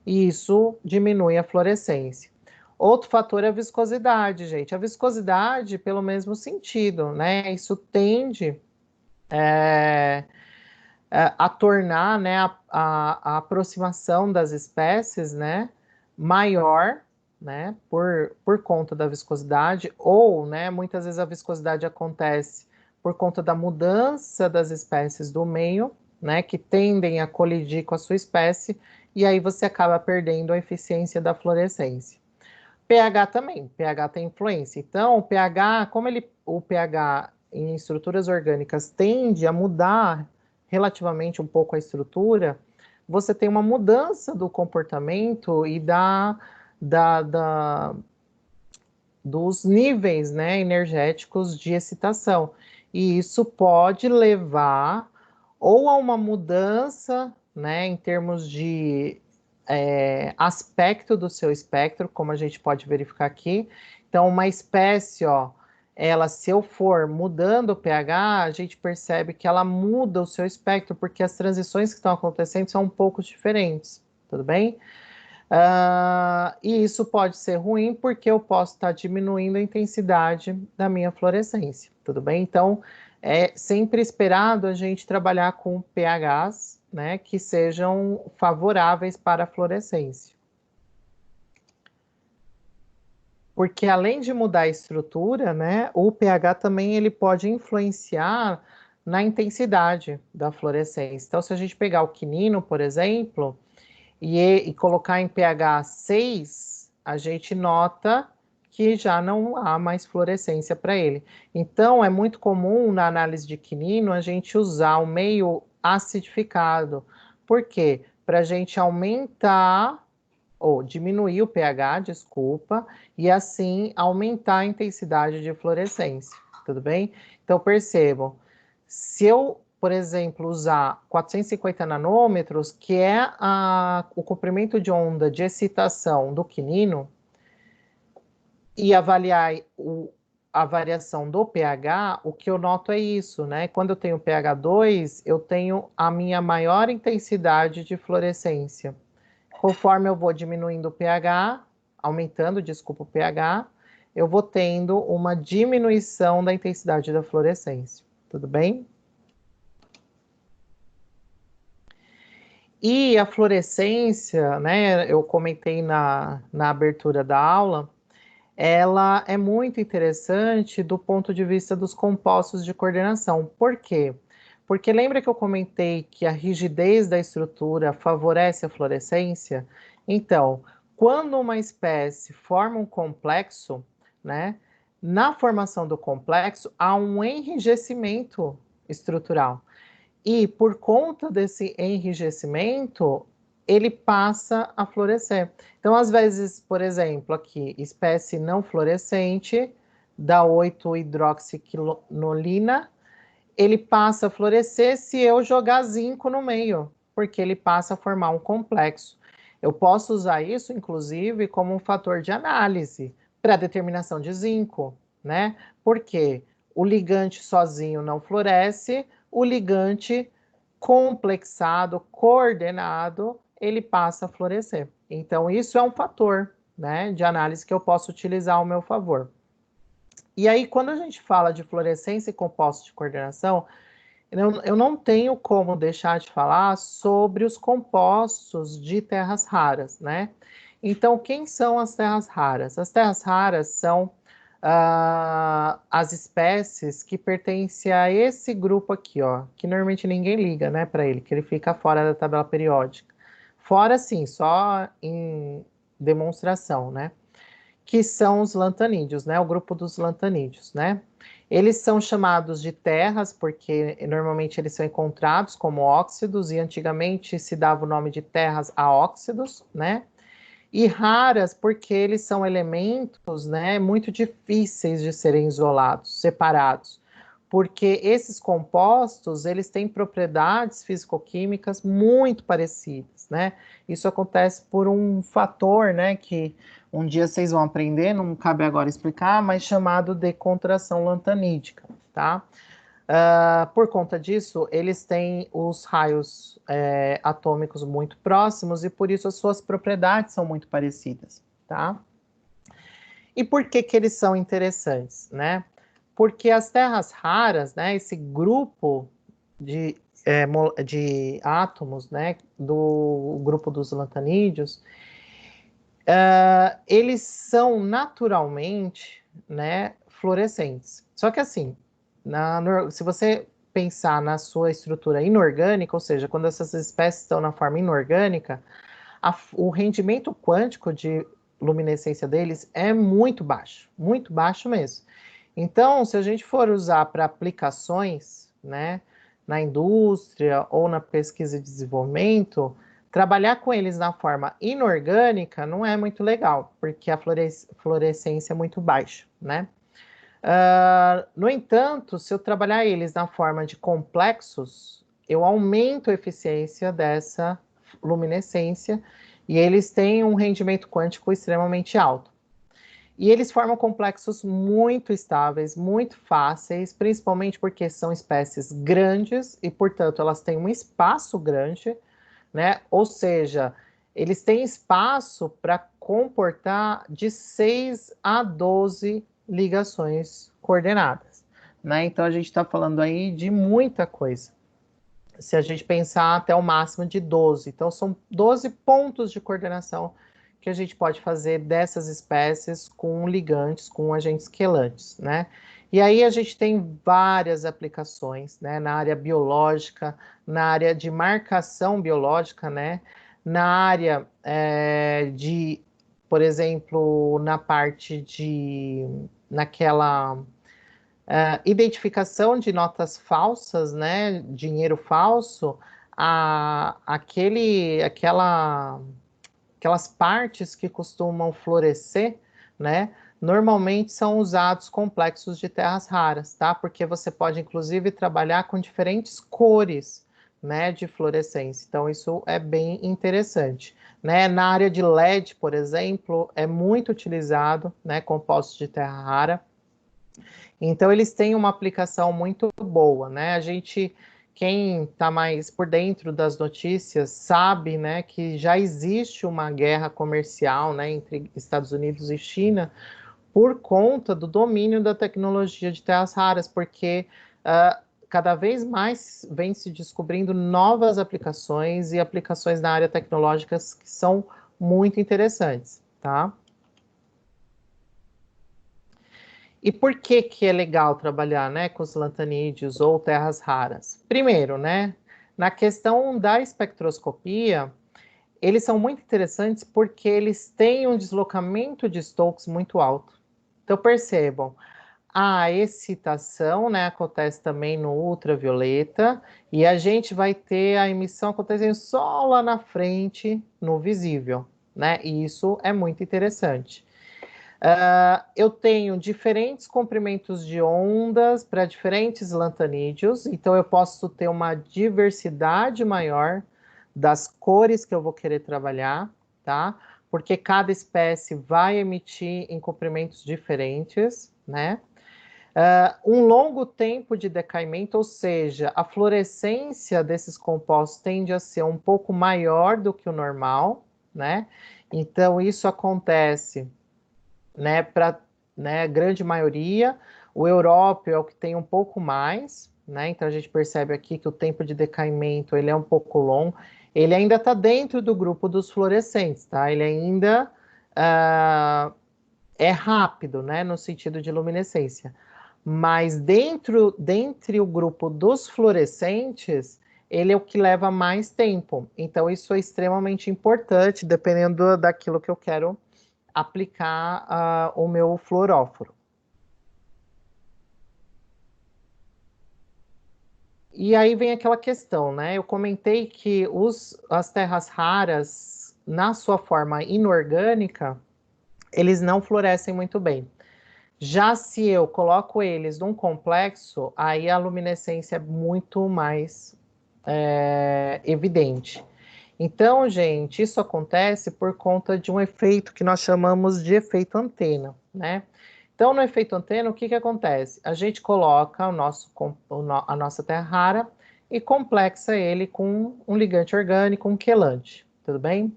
E isso diminui a fluorescência. Outro fator é a viscosidade, gente. A viscosidade, pelo mesmo sentido, né? Isso tende a tornar, né, a aproximação das espécies, né, maior, né, por conta da viscosidade, ou, né, muitas vezes a viscosidade acontece por conta da mudança das espécies do meio, né, que tendem a colidir com a sua espécie, e aí você acaba perdendo a eficiência da fluorescência. pH também, pH tem influência. Então, o pH, como o pH em estruturas orgânicas tende a mudar relativamente um pouco a estrutura, você tem uma mudança do comportamento e da, da, dos níveis, né, energéticos de excitação. E isso pode levar ou a uma mudança, né, em termos de aspecto do seu espectro, como a gente pode verificar aqui. Então, uma espécie, ó, ela, se eu for mudando o pH, a gente percebe que ela muda o seu espectro, porque as transições que estão acontecendo são um pouco diferentes, tudo bem? E isso pode ser ruim porque eu posso estar diminuindo a intensidade da minha fluorescência, tudo bem? Então, é sempre esperado a gente trabalhar com pHs, né, que sejam favoráveis para a fluorescência. Porque além de mudar a estrutura, né, o pH também ele pode influenciar na intensidade da fluorescência. Então, se a gente pegar o quinino, por exemplo, e colocar em pH 6, a gente nota que já não há mais fluorescência para ele. Então, é muito comum na análise de quinino a gente usar o meio acidificado. Por quê? Para a gente aumentar ou diminuir o pH, desculpa, e assim aumentar a intensidade de fluorescência, tudo bem? Então percebam, se eu, por exemplo, usar 450 nanômetros, que é o comprimento de onda de excitação do quinino, e avaliar a variação do pH, o que eu noto é isso, né? Quando eu tenho pH 2, eu tenho a minha maior intensidade de fluorescência. Conforme eu vou diminuindo o pH, aumentando, desculpa, o pH, eu vou tendo uma diminuição da intensidade da fluorescência. Tudo bem? E a fluorescência, né, eu comentei na abertura da aula, ela é muito interessante do ponto de vista dos compostos de coordenação. Por quê? Porque lembra que eu comentei que a rigidez da estrutura favorece a fluorescência? Então, quando uma espécie forma um complexo, né, na formação do complexo, há um enrijecimento estrutural. E por conta desse enrijecimento, ele passa a florescer. Então, às vezes, por exemplo, aqui, espécie não fluorescente, da 8-hidroxiquinolina, ele passa a florescer se eu jogar zinco no meio, porque ele passa a formar um complexo. Eu posso usar isso, inclusive, como um fator de análise para determinação de zinco, né? Porque o ligante sozinho não floresce, o ligante complexado, coordenado, ele passa a florescer. Então, isso é um fator, né, de análise que eu posso utilizar ao meu favor. E aí, quando a gente fala de fluorescência e compostos de coordenação, eu não tenho como deixar de falar sobre os compostos de terras raras, né? Então, quem são as terras raras? As terras raras são as espécies que pertencem a esse grupo aqui, ó, que normalmente ninguém liga, né, para ele, que ele fica fora da tabela periódica. Fora, sim, só em demonstração, né? Que são os lantanídeos, né? O grupo dos lantanídeos, né? Eles são chamados de terras porque normalmente eles são encontrados como óxidos e antigamente se dava o nome de terras a óxidos, né? E raras porque eles são elementos, né, muito difíceis de serem isolados, separados. Porque esses compostos, eles têm propriedades físico-químicas muito parecidas, né? Isso acontece por um fator, né, que um dia vocês vão aprender, não cabe agora explicar, mas chamado de contração lantanídica, tá? Por conta disso, eles têm os raios atômicos muito próximos e por isso as suas propriedades são muito parecidas, tá? E por que que eles são interessantes, né? Porque as terras raras, né, esse grupo de, de átomos, né, do grupo dos lantanídeos, eles são naturalmente, né, fluorescentes. Só que assim, se você pensar na sua estrutura inorgânica, ou seja, quando essas espécies estão na forma inorgânica, o rendimento quântico de luminescência deles é muito baixo mesmo. Então, se a gente for usar para aplicações, né, na indústria ou na pesquisa e desenvolvimento, trabalhar com eles na forma inorgânica não é muito legal, porque a fluorescência é muito baixa, né? No entanto, se eu trabalhar eles na forma de complexos, eu aumento a eficiência dessa luminescência e eles têm um rendimento quântico extremamente alto. E eles formam complexos muito estáveis, muito fáceis, principalmente porque são espécies grandes e, portanto, elas têm um espaço grande, né? Ou seja, eles têm espaço para comportar de 6 a 12 ligações coordenadas, né? Então a gente está falando aí de muita coisa. Se a gente pensar até o máximo de 12. Então são 12 pontos de coordenação que a gente pode fazer dessas espécies com ligantes, com agentes quelantes, né? E aí a gente tem várias aplicações, né? Na área biológica, na área de marcação biológica, né? Na área de, por exemplo, na parte de, naquela identificação de notas falsas, né? Dinheiro falso, aquelas partes que costumam florescer, né? Normalmente são usados complexos de terras raras, tá? Porque você pode, inclusive, trabalhar com diferentes cores, né, de fluorescência. Então, isso é bem interessante, né? Na área de LED, por exemplo, é muito utilizado, né, compostos de terra rara. Então, eles têm uma aplicação muito boa, né? Quem está mais por dentro das notícias sabe, né, que já existe uma guerra comercial, né, entre Estados Unidos e China por conta do domínio da tecnologia de terras raras, porque cada vez mais vem se descobrindo novas aplicações e aplicações na área tecnológica que são muito interessantes, tá? E por que que é legal trabalhar, né, com os lantanídeos ou terras raras? Primeiro, né, na questão da espectroscopia, eles são muito interessantes porque eles têm um deslocamento de Stokes muito alto. Então, percebam, a excitação, né, acontece também no ultravioleta, e a gente vai ter a emissão acontecendo só lá na frente, no visível, né? E isso é muito interessante. Eu tenho diferentes comprimentos de ondas para diferentes lantanídeos, então eu posso ter uma diversidade maior das cores que eu vou querer trabalhar, tá? Porque cada espécie vai emitir em comprimentos diferentes, né? Um longo tempo de decaimento, ou seja, a fluorescência desses compostos tende a ser um pouco maior do que o normal, né? Então, isso acontece, né, para, né, grande maioria. O európeo é o que tem um pouco mais, né? Então, a gente percebe aqui que o tempo de decaimento ele é um pouco longo. Ele ainda está dentro do grupo dos fluorescentes, tá? Ele ainda é rápido, né, no sentido de luminescência. Mas dentre o grupo dos fluorescentes, ele é o que leva mais tempo. Então, isso é extremamente importante, dependendo daquilo que eu quero aplicar o meu fluoróforo. E aí vem aquela questão, né? Eu comentei que as terras raras, na sua forma inorgânica, eles não florescem muito bem. Já se eu coloco eles num complexo, aí a luminescência é muito mais evidente. Então, gente, isso acontece por conta de um efeito que nós chamamos de efeito antena, né? Então, no efeito antena, o que que acontece? A gente coloca a nossa terra rara e complexa ele com um ligante orgânico, um quelante, tudo bem?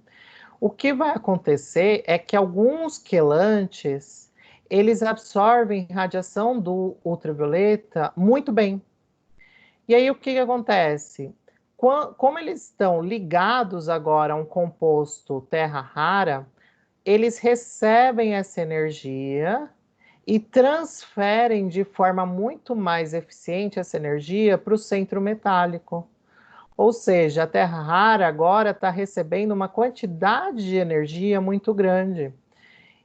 O que vai acontecer é que alguns quelantes, eles absorvem radiação do ultravioleta muito bem. E aí o que que acontece? Como eles estão ligados agora a um composto terra rara, eles recebem essa energia e transferem de forma muito mais eficiente essa energia para o centro metálico. Ou seja, a terra rara agora está recebendo uma quantidade de energia muito grande.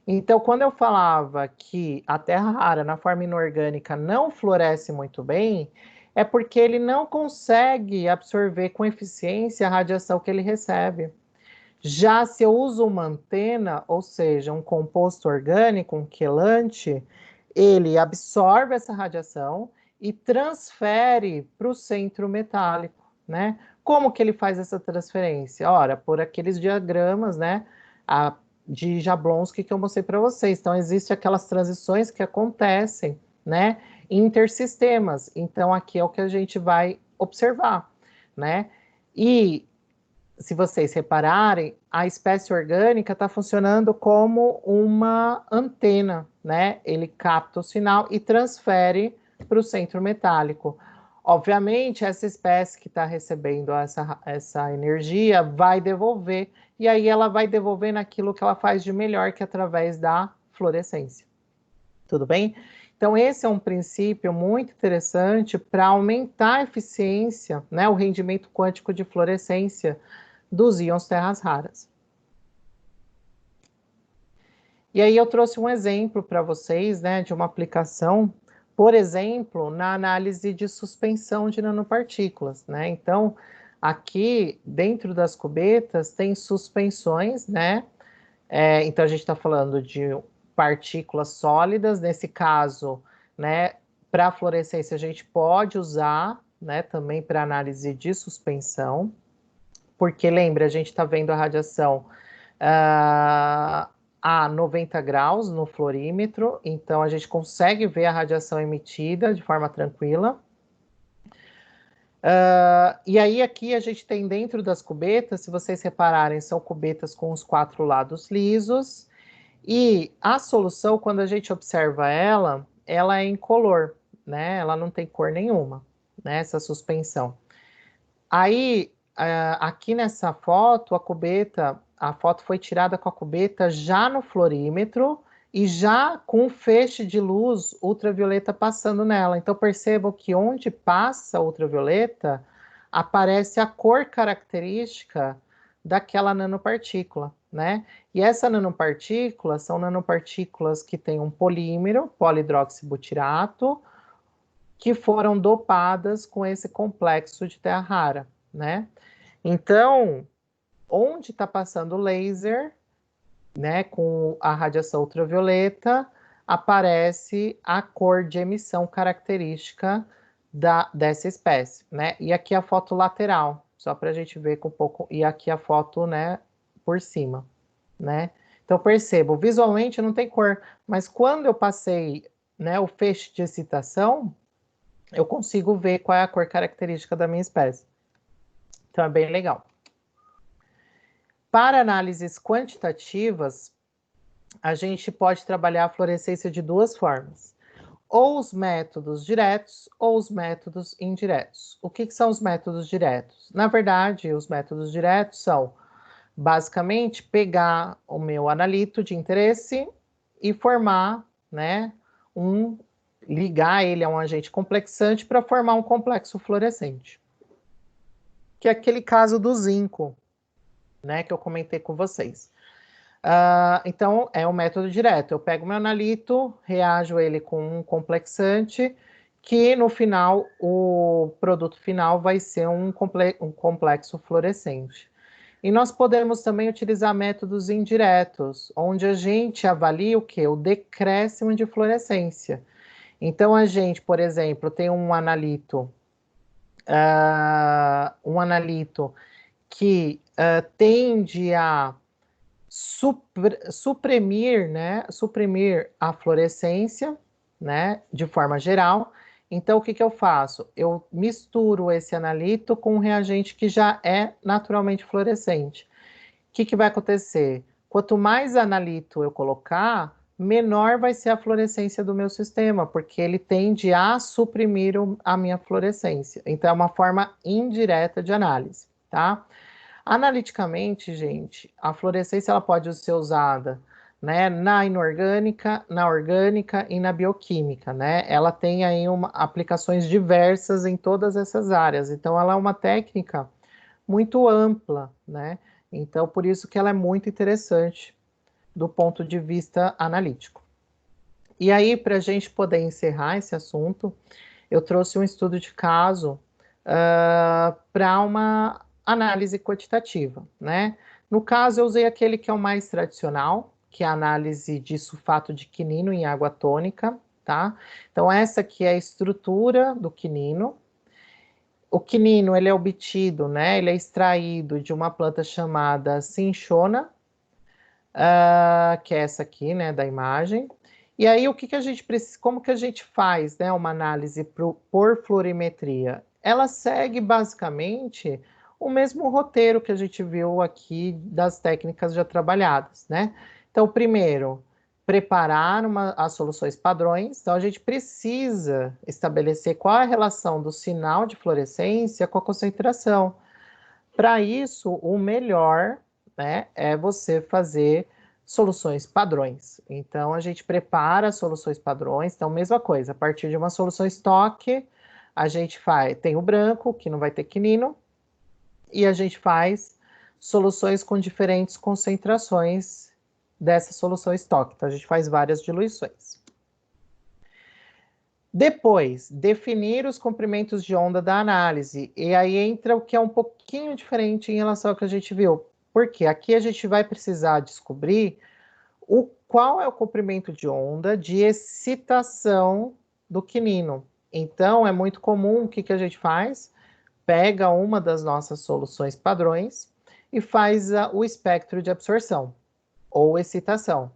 Então, quando eu falava que a terra rara na forma inorgânica não floresce muito bem, é porque ele não consegue absorver com eficiência a radiação que ele recebe. Já se eu uso uma antena, ou seja, um composto orgânico, um quelante, ele absorve essa radiação e transfere para o centro metálico, né? Como que ele faz essa transferência? Ora, por aqueles diagramas, né, de Jablonski que eu mostrei para vocês. Então, existem aquelas transições que acontecem, né, intersistemas. Então, aqui é o que a gente vai observar, né? E se vocês repararem, a espécie orgânica está funcionando como uma antena, né? Ele capta o sinal e transfere para o centro metálico. Obviamente, essa espécie que está recebendo essa energia vai devolver, e aí ela vai devolver naquilo que ela faz de melhor, que é através da fluorescência. Tudo bem? Então, esse é um princípio muito interessante para aumentar a eficiência, né, o rendimento quântico de fluorescência dos íons terras raras. E aí eu trouxe um exemplo para vocês, né, de uma aplicação, por exemplo, na análise de suspensão de nanopartículas, né? Então, aqui dentro das cubetas tem suspensões, né? Então a gente está falando de partículas sólidas, nesse caso, né? Para fluorescência a gente pode usar, né? Também para análise de suspensão, porque lembra, a gente está vendo a radiação a 90 graus no fluorímetro, então a gente consegue ver a radiação emitida de forma tranquila. E aí aqui a gente tem dentro das cubetas, se vocês repararem, são cubetas com os 4 lados lisos, e a solução, quando a gente observa ela, ela é incolor, né? Ela não tem cor nenhuma, né? Essa suspensão. Aí, aqui nessa foto, a foto foi tirada com a cubeta já no fluorímetro e já com um feixe de luz ultravioleta passando nela. Então, percebam que onde passa a ultravioleta, aparece a cor característica daquela nanopartícula, né? E essa nanopartícula são nanopartículas que têm um polímero, polihidroxibutirato, que foram dopadas com esse complexo de terra rara, né? Então, onde está passando o laser, né, com a radiação ultravioleta, aparece a cor de emissão característica dessa espécie, né? E aqui a foto lateral, só para a gente ver com um pouco, e aqui a foto, né, por cima, né? Então percebo, visualmente não tem cor, mas quando eu passei, né, o feixe de excitação, eu consigo ver qual é a cor característica da minha espécie. Então é bem legal. Para análises quantitativas, a gente pode trabalhar a fluorescência de duas formas. Ou os métodos diretos ou os métodos indiretos. O que são os métodos diretos? Na verdade, os métodos diretos são, basicamente, pegar o meu analito de interesse e formar, né, ligar ele a um agente complexante para formar um complexo fluorescente. Que é aquele caso do zinco, né, que eu comentei com vocês. Então, é um método direto. Eu pego meu analito, reajo ele com um complexante, que no final, o produto final vai ser um complexo fluorescente. E nós podemos também utilizar métodos indiretos, onde a gente avalia o quê? O decréscimo de fluorescência. Então, a gente, por exemplo, tem um analito que tende a suprimir, né, suprimir a fluorescência, né, de forma geral. Então, o que que eu faço? Eu misturo esse analito com um reagente que já é naturalmente fluorescente. O que que vai acontecer? Quanto mais analito eu colocar, menor vai ser a fluorescência do meu sistema, porque ele tende a suprimir a minha fluorescência. Então, é uma forma indireta de análise, tá? Analiticamente, gente, a fluorescência ela pode ser usada, né, na inorgânica, na orgânica e na bioquímica, né? Ela tem aí aplicações diversas em todas essas áreas. Então, ela é uma técnica muito ampla, né? Então, por isso que ela é muito interessante do ponto de vista analítico. E aí, para a gente poder encerrar esse assunto, eu trouxe um estudo de caso para uma análise quantitativa, né? No caso, eu usei aquele que é o mais tradicional, que é a análise de sulfato de quinino em água tônica, tá? Então, essa aqui é a estrutura do quinino. O quinino, ele é obtido, né? Ele é extraído de uma planta chamada cinchona, que é essa aqui, né, da imagem. E aí, o que que a gente precisa, como que a gente faz, né, uma análise por fluorimetria? Ela segue basicamente o mesmo roteiro que a gente viu aqui das técnicas já trabalhadas, né? Então, primeiro, preparar as soluções padrões. Então, a gente precisa estabelecer qual é a relação do sinal de fluorescência com a concentração. Para isso, o melhor, né, é você fazer soluções padrões. Então, a gente prepara soluções padrões. Então, mesma coisa, a partir de uma solução estoque, a gente tem o branco, que não vai ter quinino, e a gente faz soluções com diferentes concentrações dessa solução estoque. Então, a gente faz várias diluições. Depois, definir os comprimentos de onda da análise. E aí entra o que é um pouquinho diferente em relação ao que a gente viu. Porque aqui a gente vai precisar descobrir qual é o comprimento de onda de excitação do quinino. Então, é muito comum, o que que a gente faz? Pega uma das nossas soluções padrões e faz o espectro de absorção, ou excitação,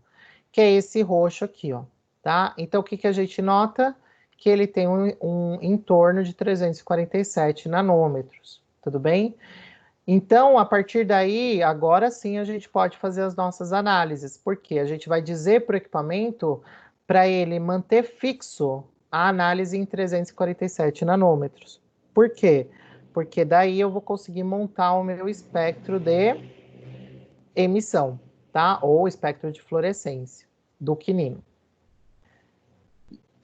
que é esse roxo aqui, ó, tá? Então, o que que a gente nota? Que ele tem um entorno de 347 nanômetros, tudo bem? Então, a partir daí, agora sim a gente pode fazer as nossas análises, porque a gente vai dizer para o equipamento para ele manter fixo a análise em 347 nanômetros. Por quê? Porque daí eu vou conseguir montar o meu espectro de emissão, tá? Ou espectro de fluorescência do quinino.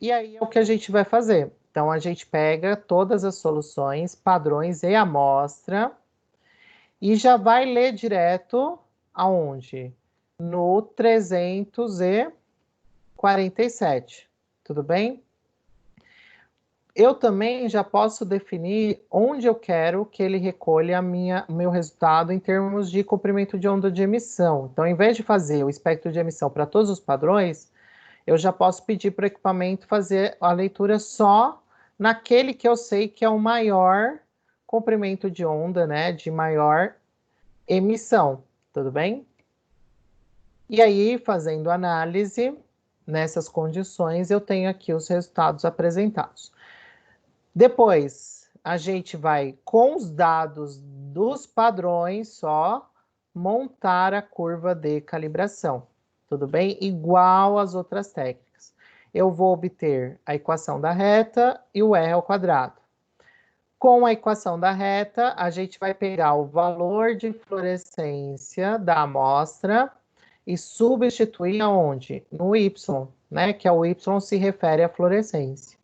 E aí é o que a gente vai fazer. Então, a gente pega todas as soluções, padrões e amostra, e já vai ler direto aonde? No 347, tudo bem? Eu também já posso definir onde eu quero que ele recolha o meu resultado em termos de comprimento de onda de emissão. Então, em vez de fazer o espectro de emissão para todos os padrões, eu já posso pedir para o equipamento fazer a leitura só naquele que eu sei que é o maior comprimento de onda, né, de maior emissão, tudo bem? E aí, fazendo análise, nessas condições, eu tenho aqui os resultados apresentados. Depois, a gente vai, com os dados dos padrões só, montar a curva de calibração, tudo bem? Igual às outras técnicas. Eu vou obter a equação da reta e o R ao quadrado. Com a equação da reta, a gente vai pegar o valor de fluorescência da amostra e substituir aonde? No Y, né? Que é o Y se refere à fluorescência.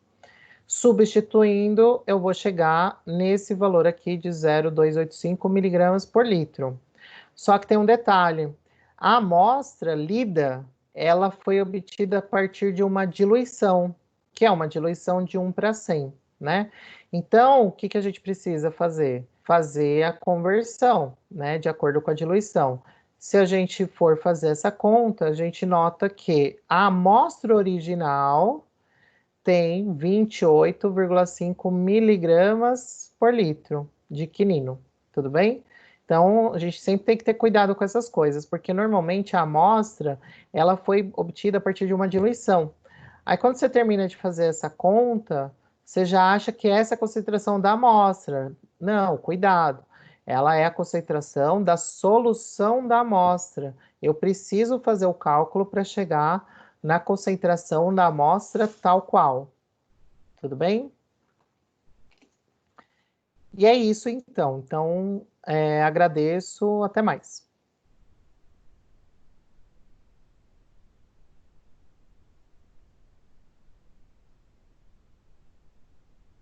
Substituindo, eu vou chegar nesse valor aqui de 0,285 miligramas por litro. Só que tem um detalhe. A amostra lida, ela foi obtida a partir de uma diluição, que é uma diluição de 1 para 100, né? Então, o que que a gente precisa fazer? Fazer a conversão, né, de acordo com a diluição. Se a gente for fazer essa conta, a gente nota que a amostra original tem 28,5 miligramas por litro de quinino, tudo bem? Então, a gente sempre tem que ter cuidado com essas coisas, porque normalmente a amostra, ela foi obtida a partir de uma diluição. Aí, quando você termina de fazer essa conta, você já acha que essa é a concentração da amostra. Não, cuidado. Ela é a concentração da solução da amostra. Eu preciso fazer o cálculo para chegar na concentração da amostra tal qual. Tudo bem? E é isso então. Então, agradeço. Até mais.